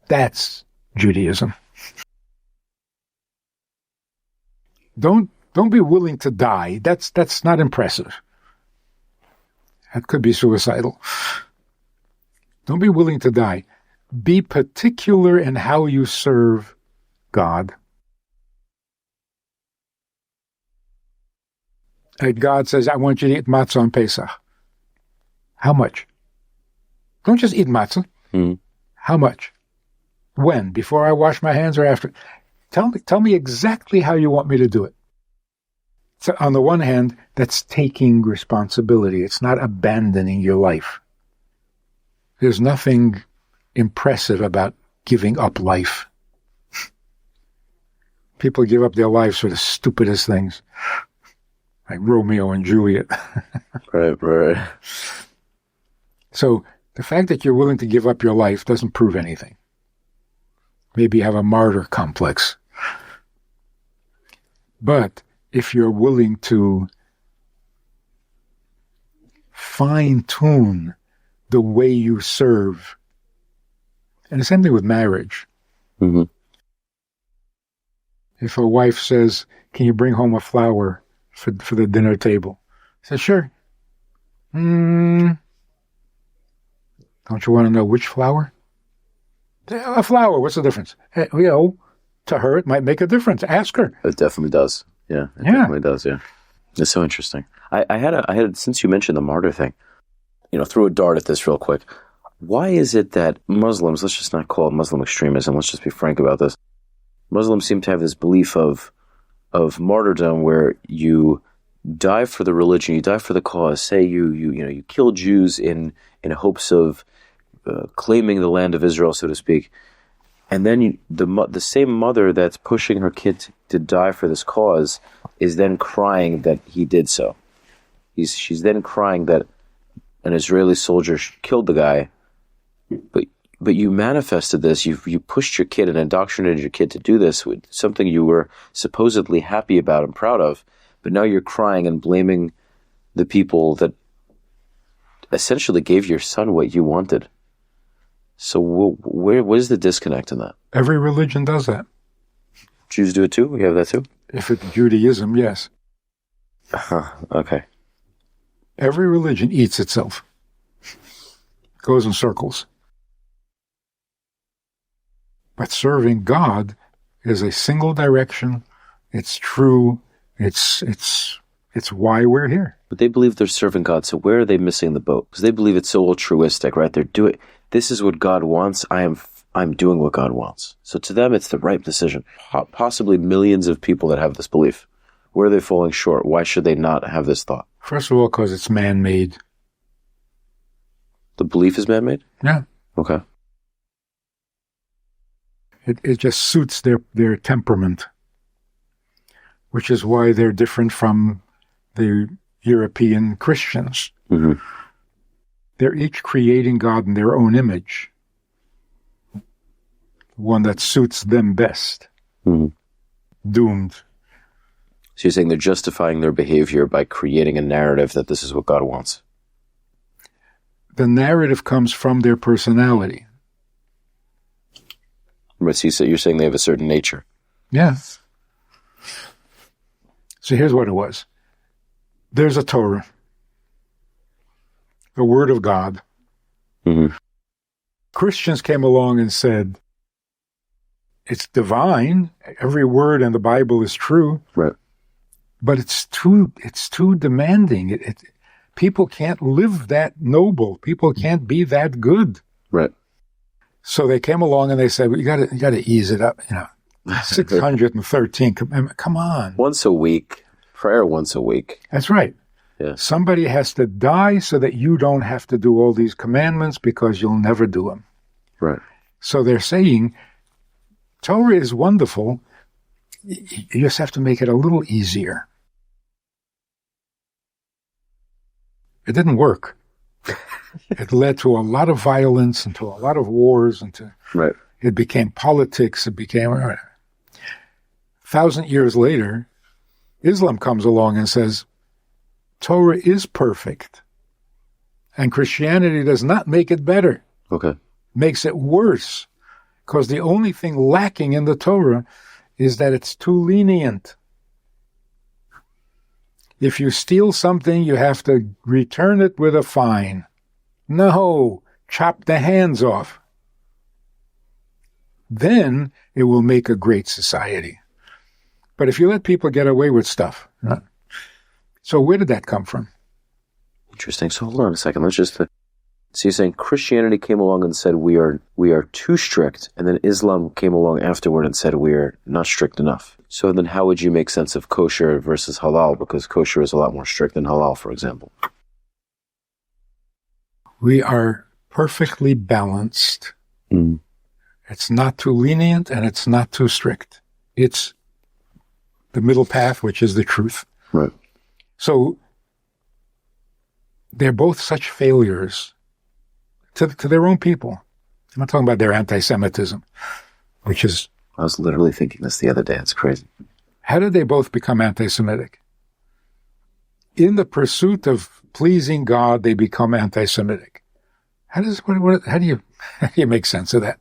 That's Judaism. Don't be willing to die. That's not impressive. That could be suicidal. Don't be willing to die. Be particular in how you serve God. God says, I want you to eat matzah on Pesach. How much? Don't just eat matzah. Mm-hmm. How much? When? Before I wash my hands or after? Tell me exactly how you want me to do it. So on the one hand, that's taking responsibility. It's not abandoning your life. There's nothing impressive about giving up life. People give up their lives for the stupidest things, like Romeo and Juliet. Right. So the fact that you're willing to give up your life doesn't prove anything. Maybe you have a martyr complex. But if you're willing to fine-tune the way you serve, and the same thing with marriage. Mm-hmm. If a wife says, can you bring home a flower for the dinner table? I said, sure. Don't you want to know which flower? A flower, what's the difference? To her, it might make a difference. Ask her. It definitely does. Yeah, it definitely does, yeah. It's so interesting. I had, since you mentioned the martyr thing, threw a dart at this real quick. Why is it that Muslims, let's just not call it Muslim extremism, let's just be frank about this. Muslims seem to have this belief of martyrdom where you die for the religion, you die for the cause. Say you kill Jews in hopes of claiming the land of Israel, so to speak. And then the same mother that's pushing her kid to die for this cause is then crying that he did so. She's then crying that an Israeli soldier killed the guy, but you manifested this. You pushed your kid and indoctrinated your kid to do this with something you were supposedly happy about and proud of, but now you're crying and blaming the people that essentially gave your son what you wanted. So what is the disconnect in that? Every religion does that. Jews do it too? We have that too? If it's Judaism, yes. Okay. Every religion eats itself. Goes in circles. But serving God is a single direction. It's true. It's why we're here. But they believe they're serving God, so where are they missing the boat? Because they believe it's so altruistic, right? They're doing, this is what God wants. I'm doing what God wants. So to them, it's the right decision. Possibly millions of people that have this belief. Where are they falling short? Why should they not have this thought? First of all, because it's man-made. The belief is man-made? Yeah. Okay. It just suits their temperament, which is why they're different from the European Christians. Mm-hmm. They're each creating God in their own image, one that suits them best. Mm-hmm. Doomed. So you're saying they're justifying their behavior by creating a narrative that this is what God wants. The narrative comes from their personality. Right, so you're saying they have a certain nature. Yeah. So here's what it was. There's a Torah, the Word of God. Mm-hmm. Christians came along and said, it's divine. Every word in the Bible is true. Right. But it's too demanding. People can't live that noble. People can't be that good. Right. So they came along and they said, well, you got to ease it up. 613. Come on. Once a week. Prayer once a week. That's right. Yeah. Somebody has to die so that you don't have to do all these commandments because you'll never do them. Right. So they're saying, Torah is wonderful. You just have to make it a little easier. It didn't work. It led to a lot of violence and to a lot of wars, and Right. it became politics. It became 1,000 years later, Islam comes along and says, Torah is perfect, and Christianity does not make it better. Okay. Makes it worse, because the only thing lacking in the Torah is that it's too lenient. If you steal something, you have to return it with a fine. No, chop the hands off. Then it will make a great society. But if you let people get away with stuff, so where did that come from? Interesting. So hold on a second. Let's just. So you're saying Christianity came along and said we are too strict, and then Islam came along afterward and said we are not strict enough. So then how would you make sense of kosher versus halal? Because kosher is a lot more strict than halal, for example. We are perfectly balanced. Mm. It's not too lenient and it's not too strict. It's the middle path, which is the truth. Right. So they're both such failures to their own people. I'm not talking about their anti-Semitism, which is... I was literally thinking this the other day. It's crazy. How did they both become anti-Semitic? In the pursuit of pleasing God, they become anti-Semitic. How do you make sense of that?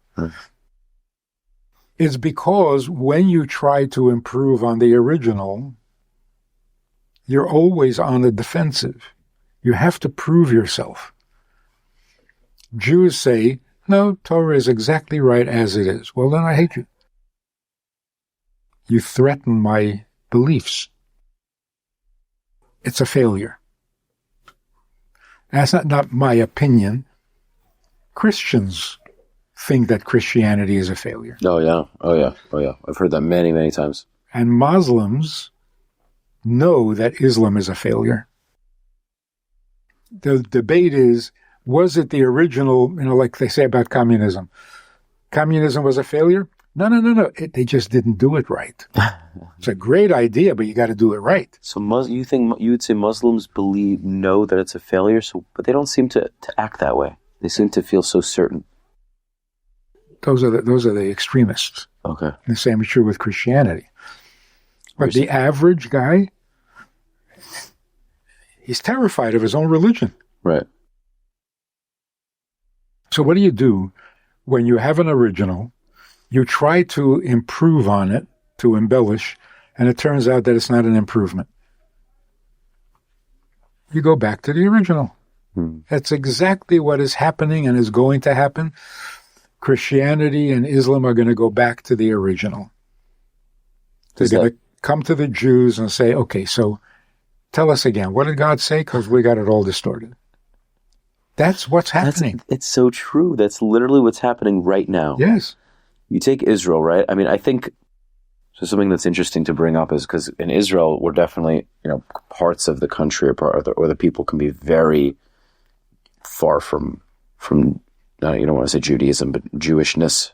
It's because when you try to improve on the original, you're always on the defensive. You have to prove yourself. Jews say, no, Torah is exactly right as it is. Well, then I hate you. You threaten my beliefs. It's a failure. That's not my opinion. Christians think that Christianity is a failure. Oh, yeah. Oh, yeah. Oh, yeah. I've heard that many, many times. And Muslims know that Islam is a failure. The debate is, was it the original, like they say about communism? Communism was a failure? No. They just didn't do it right. It's a great idea, but you got to do it right. So you would say Muslims know that it's a failure, but they don't seem to act that way. They seem to feel so certain. Those are the extremists. Okay. The same is true with Christianity. But the average guy, he's terrified of his own religion. Right. So what do you do when you have an original? You try to improve on it, to embellish, and it turns out that it's not an improvement. You go back to the original. That's exactly what is happening and is going to happen. Christianity and Islam are going to go back to the original. They're going to come to the Jews and say, okay, so tell us again, what did God say? Because we got it all distorted. That's what's happening. It's so true. That's literally what's happening right now. Yes. You take Israel, right? I mean, I think so. Something that's interesting to bring up is because in Israel, we're definitely, parts of the country or the people can be very far from you don't want to say Judaism, but Jewishness,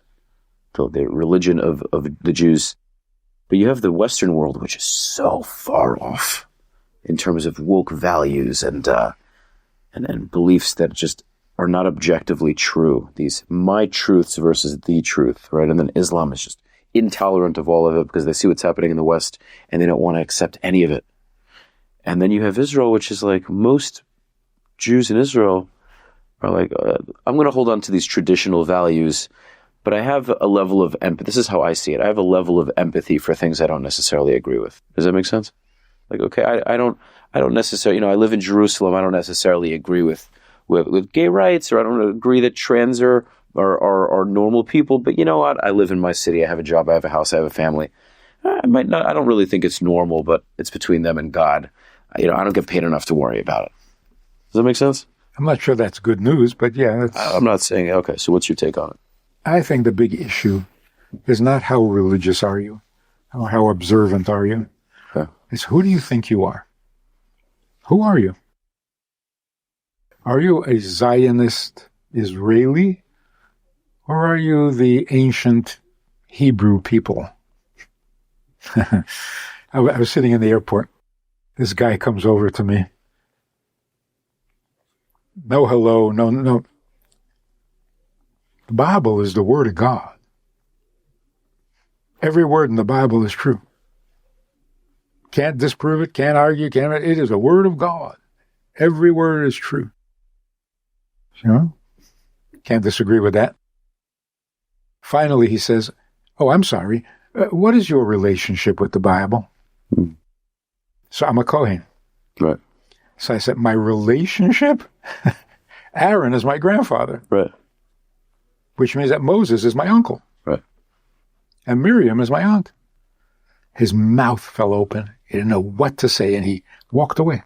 the religion of the Jews. But you have the Western world, which is so far off in terms of woke values and beliefs that just are not objectively true. These my truths versus the truth, right? And then Islam is just intolerant of all of it because they see what's happening in the West and they don't want to accept any of it. And then you have Israel, which is like most Jews in Israel are like, I'm going to hold on to these traditional values, but I have a level of empathy. This is how I see it. I have a level of empathy for things I don't necessarily agree with. Does that make sense? Like, okay, I don't necessarily, I live in Jerusalem. I don't necessarily agree with gay rights, or I don't agree that trans are normal people, but you know what? I live in my city. I have a job. I have a house. I have a family. I don't really think it's normal, but it's between them and God. I don't get paid enough to worry about it. Does that make sense? I'm not sure that's good news, but yeah. I'm not saying, okay, so what's your take on it? I think the big issue is not how religious are you, or how observant are you. Okay. It's who do you think you are? Who are you? Are you a Zionist Israeli, or are you the ancient Hebrew people? I was sitting in the airport. This guy comes over to me. no hello, no. The Bible is the Word of God. Every word in the Bible is true. Can't disprove it, can't argue, it is a Word of God. Every word is true. You know? Can't disagree with that. Finally, he says, oh, I'm sorry. What is your relationship with the Bible? So I'm a Kohen. Right. So I said, my relationship? Aaron is my grandfather. Right. Which means that Moses is my uncle. Right. And Miriam is my aunt. His mouth fell open. He didn't know what to say, and he walked away.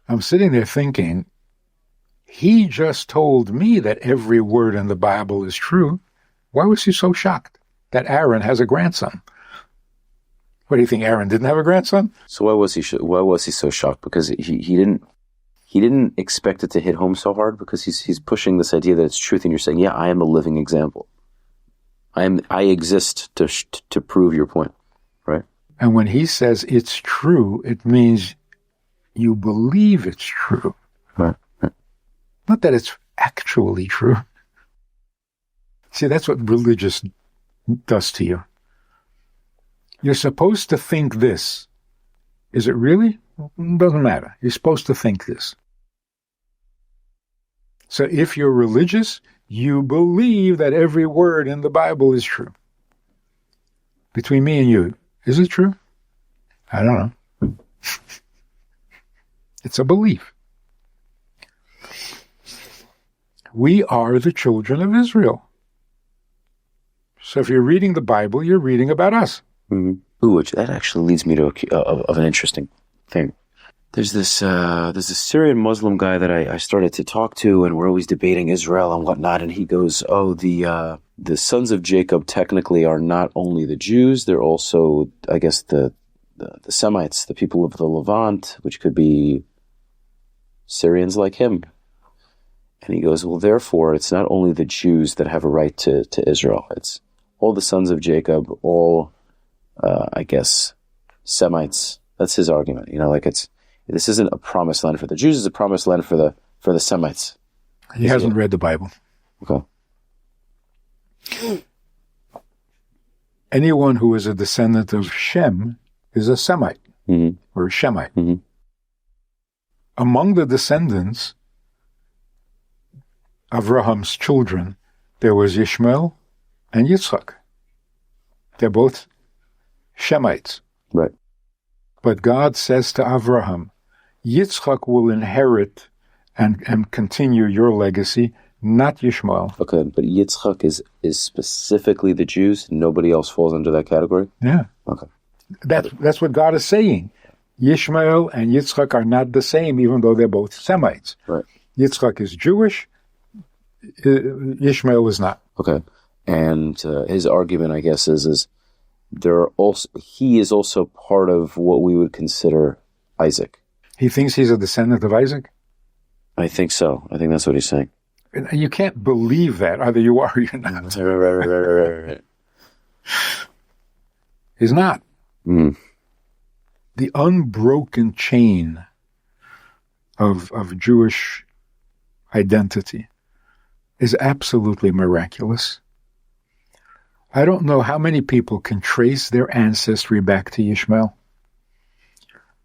I'm sitting there thinking, he just told me that every word in the Bible is true. Why was he so shocked that Aaron has a grandson? What do you think, Aaron didn't have a grandson? So why was he so shocked? Because he didn't expect it to hit home so hard, because he's pushing this idea that it's truth, and you're saying, yeah, I am a living example. I exist to prove your point, right? And when he says it's true, it means you believe it's true. Right. Not that it's actually true. See, that's what religious does to you. You're supposed to think this. Is it really? Doesn't matter. You're supposed to think this. So if you're religious, you believe that every word in the Bible is true. Between me and you, is it true? I don't know. It's a belief. We are the children of Israel. So if you're reading the Bible, you're reading about us. Mm-hmm. Ooh, that actually leads me to of an interesting thing. There's this Syrian Muslim guy that I started to talk to, and we're always debating Israel and whatnot. And he goes, "Oh, the sons of Jacob technically are not only the Jews; they're also, I guess, the Semites, the people of the Levant, which could be Syrians like him." And he goes, "Well, therefore, it's not only the Jews that have a right to Israel; it's all the sons of Jacob, all, I guess, Semites." That's his argument. You know, like this isn't a promised land for the Jews; it's a promised land for the Semites. He hasn't read the Bible. Okay. Anyone who is a descendant of Shem is a Semite, or a Shemite. Mm-hmm. Among the descendants of Abraham's children, there was Ishmael and Yitzchak. They're both Shemites. Right. But God says to Abraham, Yitzchak will inherit and continue your legacy, not Ishmael. Okay, but Yitzchak is specifically the Jews. Nobody else falls under that category? Yeah. Okay. That's what God is saying. Ishmael and Yitzchak are not the same, even though they're both Semites. Right. Yitzchak is Jewish. Ishmael is not. Okay. And his argument, I guess, is he is also part of what we would consider Isaac. He thinks he's a descendant of Isaac? I think so. I think that's what he's saying. And you can't believe that. Either you are or you're not. Right. He's not. Mm. The unbroken chain of Jewish identity is absolutely miraculous. I don't know how many people can trace their ancestry back to Ishmael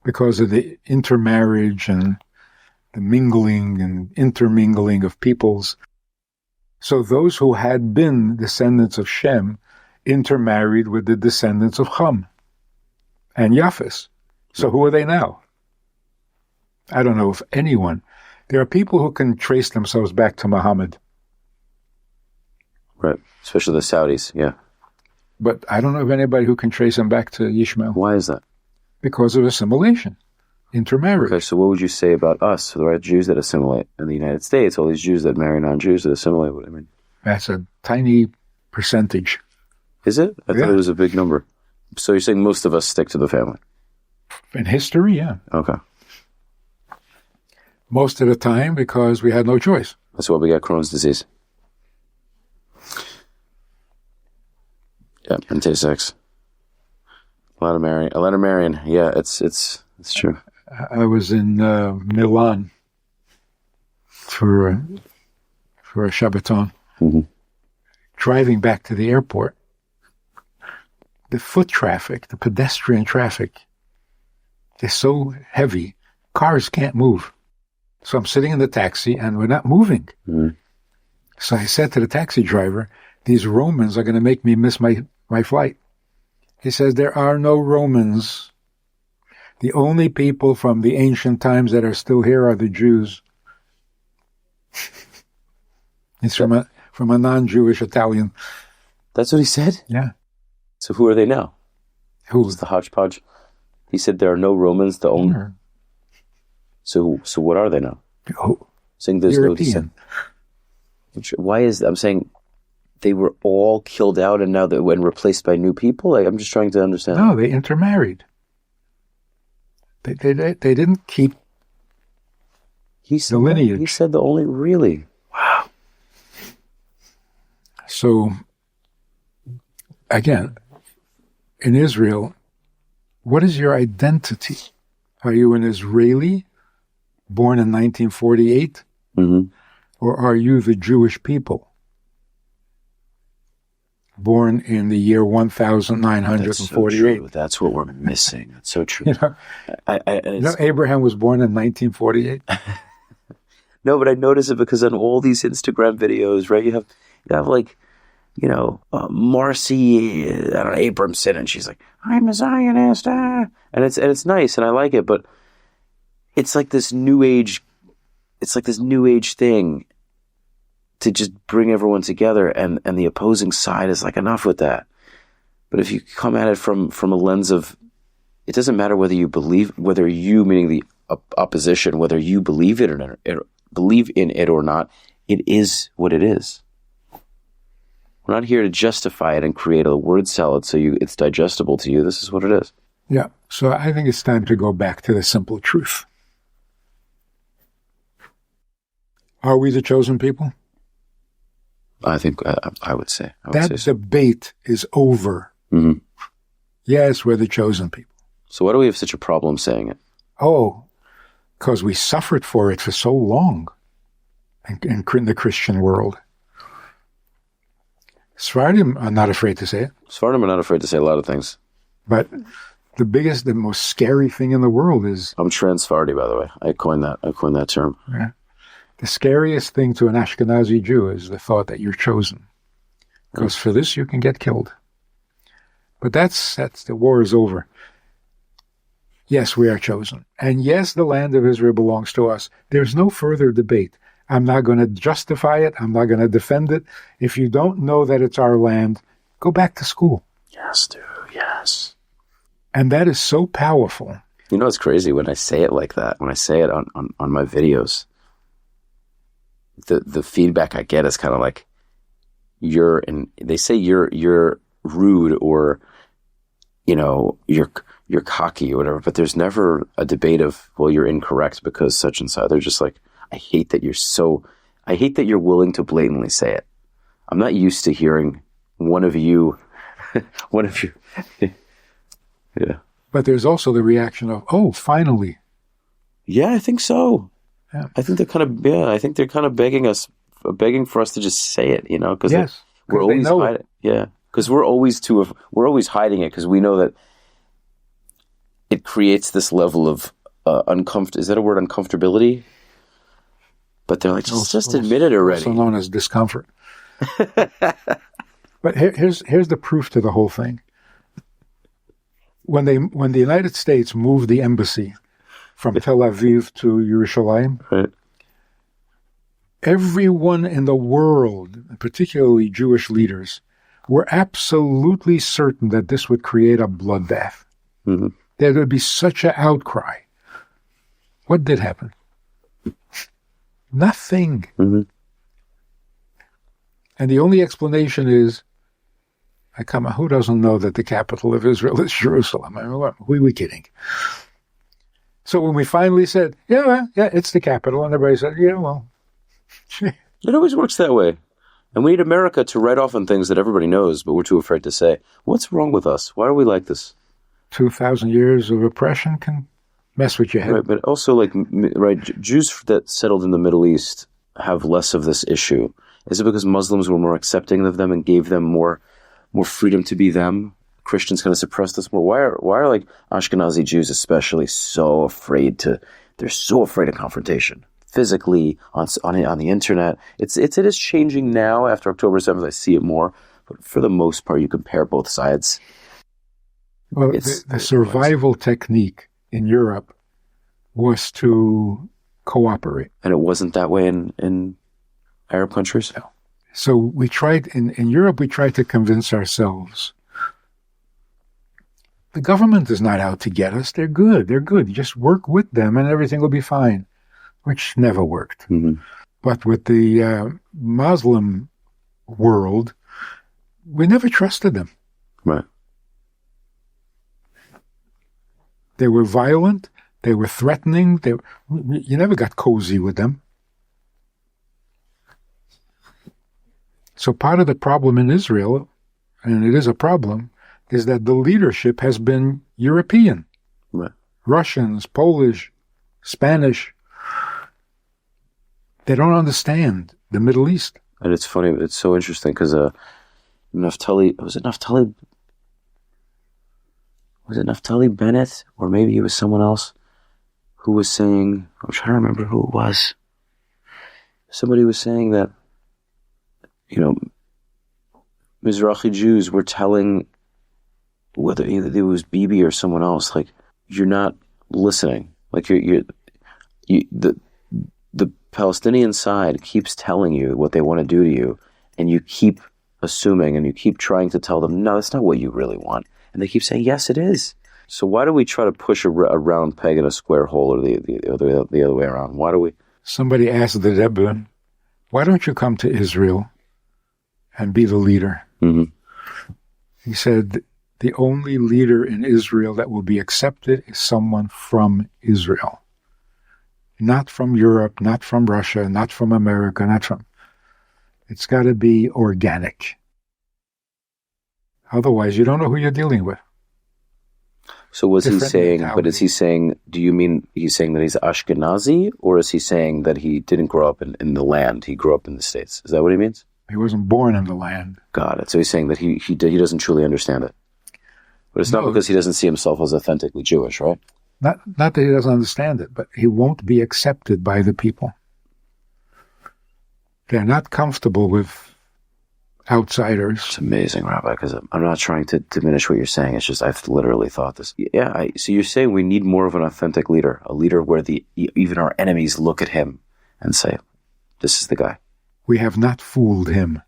because of the intermarriage and the mingling and intermingling of peoples. So those who had been descendants of Shem intermarried with the descendants of Ham and Japheth. So who are they now? I don't know if anyone. There are people who can trace themselves back to Muhammad. Right, especially the Saudis, yeah. But I don't know of anybody who can trace them back to Ishmael. Why is that? Because of assimilation, intermarriage. Okay, so what would you say about us, the Jews that assimilate in the United States, all these Jews that marry non-Jews that assimilate? What I mean, that's a tiny percentage. Is it? I thought it was a big number. So you're saying most of us stick to the family? In history, yeah. Okay. Most of the time because we had no choice. That's why we got Crohn's disease. Yeah, and taste sex. A lot of marrying. Yeah, it's true. I was in Milan for a Shabbaton. Mm-hmm. Driving back to the airport, the foot traffic, the pedestrian traffic is so heavy, cars can't move. So I'm sitting in the taxi and we're not moving. Mm-hmm. So I said to the taxi driver, these Romans are going to make me miss my flight. He says, there are no Romans. The only people from the ancient times that are still here are the Jews. It's from a non-Jewish Italian. That's what he said? Yeah. So who are they now? Who's the hodgepodge? He said there are no Romans. The only. So what are they now? Saying there's European. Why is I'm saying they were all killed out and now they when replaced by new people? Like, I'm just trying to understand. No, they intermarried. They didn't keep the lineage. He said the only really. Wow. So, again, in Israel, what is your identity? Are you an Israeli born in 1948? Mm-hmm. Or are you the Jewish people born in the year 1948? That's what we're missing. That's so true. Abraham was born in 1948. No, but I notice it because on all these Instagram videos, right? You have like, Marcy, Abramson, and she's like, "I'm a Zionist," and it's nice, and I like it, but it's like this new age. It's like this new age thing to just bring everyone together, and the opposing side is like, enough with that. But if you come at it from a lens of, it doesn't matter whether you believe, whether you, meaning the opposition, whether you believe in it or not, it is what it is. We're not here to justify it and create a word salad so it's digestible to you. This is what it is. Yeah. So I think it's time to go back to the simple truth. Are we the chosen people? I think I would say. That debate is over. Mm-hmm. Yes, we're the chosen people. So why do we have such a problem saying it? Oh, because we suffered for it for so long in the Christian world. Sephardim are not afraid to say it. Sephardim are not afraid to say a lot of things. But the most scary thing in the world is... I'm trans-Sephardi, by the way. I coined that term. Yeah. The scariest thing to an Ashkenazi Jew is the thought that you're chosen. Because for this you can get killed. But that's the war is over. Yes, we are chosen. And yes, the land of Israel belongs to us. There's no further debate. I'm not going to justify it. I'm not going to defend it. If you don't know that it's our land, go back to school. Yes, dude. Yes. And that is so powerful. You know, it's crazy when I say it like that, when I say it on my videos, the feedback I get is kind of like, they say you're rude or, you're cocky or whatever, but there's never a debate of, well, you're incorrect because such and such. They're just like, I hate that you're willing to blatantly say it. I'm not used to hearing one of you. Yeah. But there's also the reaction of, oh, finally. Yeah, I think so. Yeah. I think they're kind of begging for us to just say it, because yes, we're always hiding. Yeah, because we're always hiding it because we know that it creates this level of is that a word, uncomfortability? But they're like, just admit it already. Also known as discomfort. But here's the proof to the whole thing. When the United States moved the embassy from Tel Aviv to Yerushalayim, right, everyone in the world, particularly Jewish leaders, were absolutely certain that this would create a bloodbath. Mm-hmm. There would be such an outcry. What did happen? Nothing. Mm-hmm. And the only explanation is, who doesn't know that the capital of Israel is Jerusalem? I mean, who are we kidding? So when we finally said, yeah, it's the capital, and everybody said, yeah, well. It always works that way. And we need America to write off on things that everybody knows, but we're too afraid to say. What's wrong with us? Why are we like this? 2,000 years of oppression can mess with your head. Right, but also, Jews that settled in the Middle East, have less of this issue? Is it because Muslims were more accepting of them and gave them more freedom to be them? Christians kind of suppress this more. Why are like Ashkenazi Jews especially so afraid they're so afraid of confrontation? Physically, on the internet. It is changing now after October 7th. I see it more. But for the most part, you compare both sides. Well, the survival technique in Europe was to cooperate. And it wasn't that way in Arab countries? No. So we tried, in Europe, we tried to convince ourselves the government is not out to get us. They're good. You just work with them and everything will be fine, which never worked. Mm-hmm. But with the Muslim world, we never trusted them. Right. They were violent. They were threatening. You never got cozy with them. So part of the problem in Israel, and it is a problem, is that the leadership has been European. Right. Russians, Polish, Spanish. They don't understand the Middle East. And it's funny, it's so interesting because Naftali Bennett, or maybe it was someone else who was saying, I'm trying to remember who it was. Somebody was saying that, Mizrahi Jews were telling, whether either it was Bibi or someone else, like, you're not listening. Like, the Palestinian side keeps telling you what they want to do to you, and you keep assuming and you keep trying to tell them, no, that's not what you really want. And they keep saying, yes, it is. So why do we try to push a round peg in a square hole, or the other way around? Why do we? Somebody asked the Rebbe, why don't you come to Israel and be the leader? Mm-hmm. He said, the only leader in Israel that will be accepted is someone from Israel. Not from Europe, not from Russia, not from America, it's got to be organic. Otherwise, you don't know who you're dealing with. So was he saying, but is he saying, do you mean he's saying that he's Ashkenazi, or is he saying that he didn't grow up in the land, he grew up in the States? Is that what he means? He wasn't born in the land. Got it. So he's saying that he doesn't truly understand it. But it's not because he doesn't see himself as authentically Jewish, right? Not that he doesn't understand it, but he won't be accepted by the people. They're not comfortable with outsiders. It's amazing, Rabbi, because I'm not trying to diminish what you're saying. It's just I've literally thought this. Yeah, so you're saying we need more of an authentic leader, a leader where even our enemies look at him and say, this is the guy. We have not fooled him.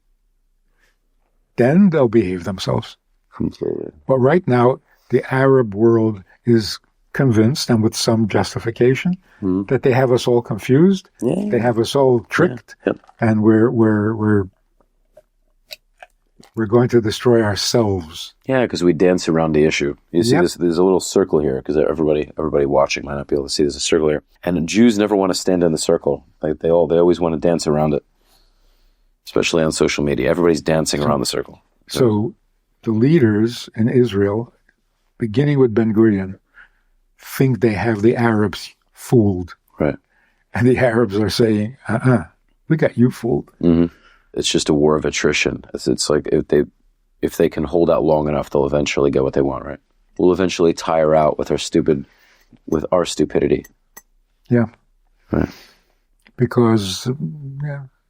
Then they'll behave themselves. Completely. But right now, the Arab world is convinced, and with some justification, that they have us all confused. Yeah. They have us all tricked, and we're going to destroy ourselves. Yeah, because we dance around the issue. You see, there's a little circle here, because everybody watching might not be able to see. There's a circle here, and Jews never want to stand in the circle. Like they always want to dance around it, especially on social media. Everybody's dancing around the circle. So the leaders in Israel, beginning with Ben Gurion, think they have the Arabs fooled. Right. And the Arabs are saying, we got you fooled. Mm-hmm. It's just a war of attrition. It's like if they can hold out long enough, they'll eventually get what they want, right? We'll eventually tire out with our stupidity. Yeah. Right. Because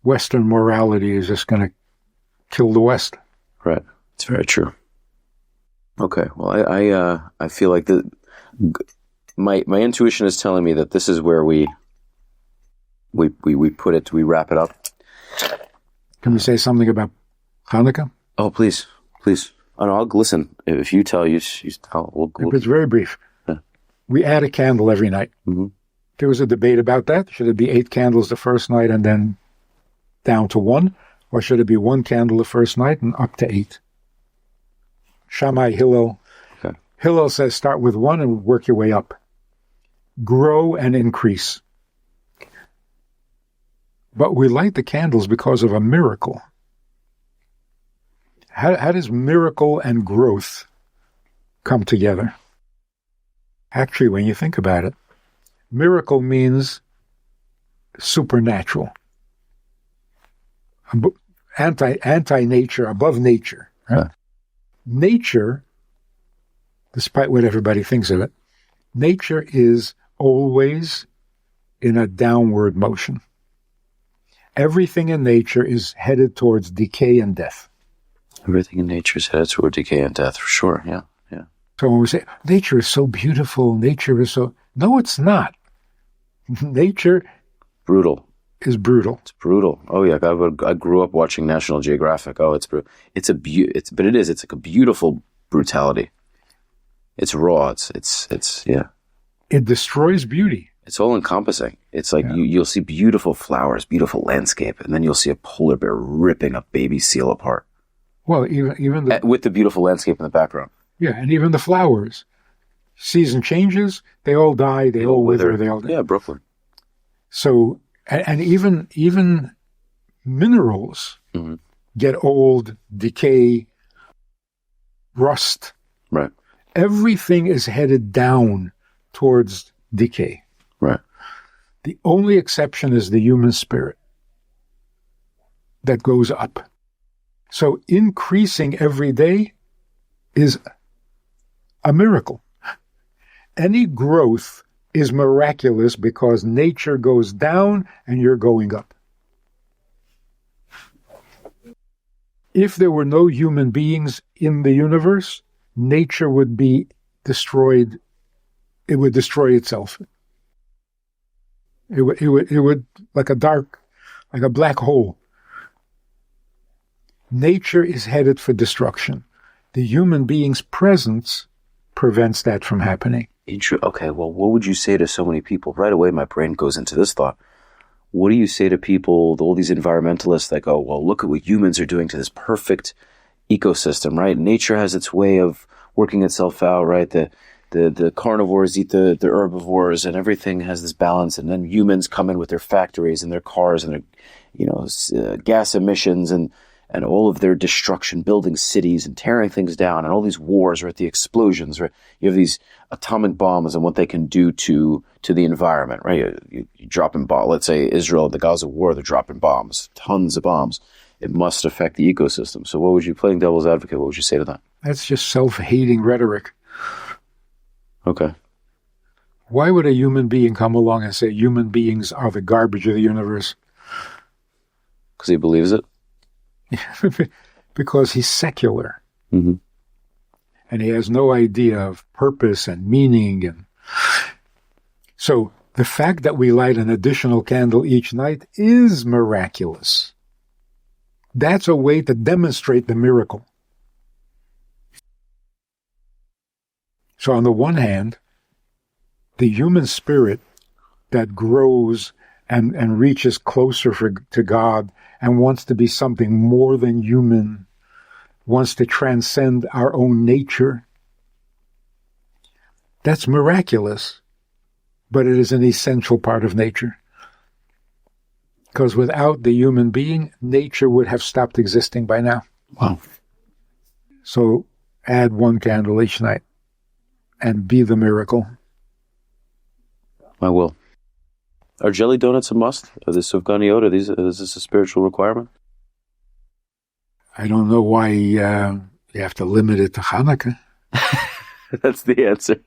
Western morality is just going to kill the West. Right. It's very true. Okay. Well, I feel like my intuition is telling me that this is where we put it. We wrap it up. Can we say something about Hanukkah? Oh, please. Oh, no, I'll listen. If you tell, you tell. It's very brief. Yeah. We add a candle every night. Mm-hmm. There was a debate about that. Should it be 8 candles the first night and then down to 1? Or should it be 1 candle the first night and up to 8? Shammai, Hillel. Okay. Hillel says start with 1 and work your way up. Grow and increase. But we light the candles because of a miracle. How does miracle and growth come together? Actually, when you think about it, miracle means supernatural. anti-nature, above nature. Right? Huh. Nature, despite what everybody thinks of it, nature is always in a downward motion. Everything in nature is headed towards decay and death. Everything in nature is headed toward decay and death, for sure. Yeah, yeah. So when we say, nature is so beautiful, nature is so... No, it's not. Nature Brutal. is brutal. It's brutal. Oh yeah, I grew up watching National Geographic. Oh, it's brutal. It's like a beautiful brutality. It's raw. It's yeah. It destroys beauty. It's all encompassing. It's like you'll see beautiful flowers, beautiful landscape, and then you'll see a polar bear ripping a baby seal apart. Well, even the... With the beautiful landscape in the background. Yeah, and even the flowers. Season changes, they all die, they all wither, they all die. Yeah, Brooklyn. So, and even minerals get old, decay, rust. Right. Everything is headed down towards decay. Right. The only exception is the human spirit that goes up. So increasing every day is a miracle. Any growth is miraculous because nature goes down and you're going up. If there were no human beings in the universe, nature would be destroyed. It would destroy itself. It would like a black hole. Nature is headed for destruction. The human being's presence prevents that from happening. Okay, well, what would you say to so many people? Right away, my brain goes into this thought. What do you say to people, all these environmentalists that go, well, look at what humans are doing to this perfect ecosystem, right? Nature has its way of working itself out, right? The carnivores eat the herbivores, and everything has this balance. And then humans come in with their factories and their cars and their, gas emissions and all of their destruction, building cities and tearing things down, and all these wars, right? The explosions, right? You have these atomic bombs and what they can do to the environment, right? You drop in bombs. Let's say Israel, the Gaza war, they're dropping bombs, tons of bombs. It must affect the ecosystem. So what would you, playing devil's advocate, what would you say to that? That's just self-hating rhetoric. Okay. Why would a human being come along and say human beings are the garbage of the universe? Because he believes it? Because he's secular. Mm-hmm. And he has no idea of purpose and meaning. And so the fact that we light an additional candle each night is miraculous. That's a way to demonstrate the miracle. So on the one hand, the human spirit that grows and reaches closer to God and wants to be something more than human, wants to transcend our own nature, that's miraculous, but it is an essential part of nature. Because without the human being, nature would have stopped existing by now. Wow. So add one candle each night and be the miracle. I will. Are jelly donuts a must? Are they sufganiyot? Is this a spiritual requirement? I don't know why you have to limit it to Hanukkah. That's the answer.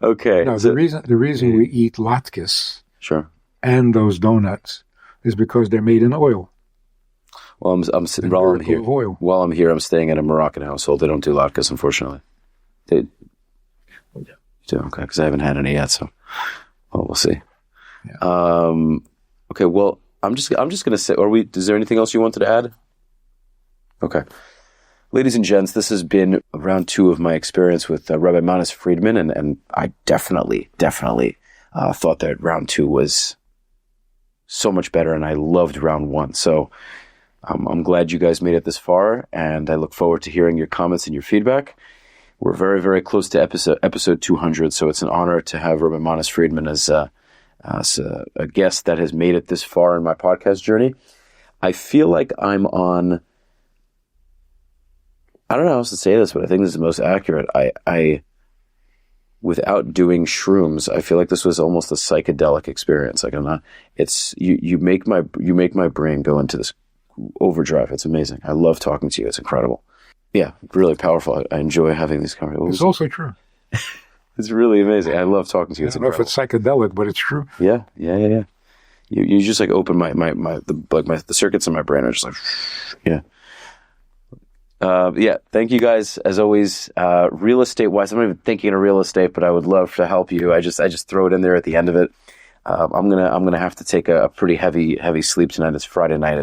Okay. No, the reason we eat latkes, sure, and those donuts is because they're made in oil. Well, while I'm here, I'm staying in a Moroccan household. They don't do latkes, unfortunately. They do, okay, because I haven't had any yet. So, we'll see. Yeah. Okay. Well, I'm just gonna say. Is there anything else you wanted to add? Okay. Ladies and gents, this has been round 2 of my experience with Rabbi Manis Friedman, and I definitely thought that round 2 was so much better, and I loved round 1. So I'm glad you guys made it this far, and I look forward to hearing your comments and your feedback. We're very, very close to episode 200, so it's an honor to have Rabbi Manis Friedman as a guest that has made it this far in my podcast journey. I feel like I'm on... I don't know how else to say this, but I think this is the most accurate. I without doing shrooms, I feel like this was almost a psychedelic experience. Like I'm not. It's you make my brain go into this overdrive. It's amazing. I love talking to you. It's incredible. Yeah, really powerful. I enjoy having these conversations. It's also true. It's really amazing. I love talking to you. I don't know if it's psychedelic, but it's true. Yeah. You just like open the circuits in my brain are just like, yeah. Thank you guys as always. Real estate wise, I'm not even thinking of real estate, but I would love to help you. I just throw it in there at the end of it. I'm gonna have to take a pretty heavy sleep tonight. It's Friday night.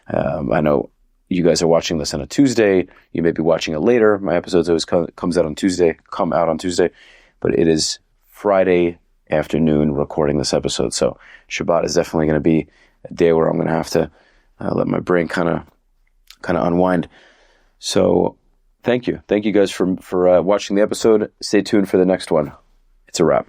I know you guys are watching this on a Tuesday. You may be watching it later. My episodes always come out on Tuesday, but it is Friday afternoon recording this episode. So Shabbat is definitely going to be a day where I'm going to have to let my brain kind of unwind. So thank you guys for watching the episode. Stay tuned for the next one. It's a wrap.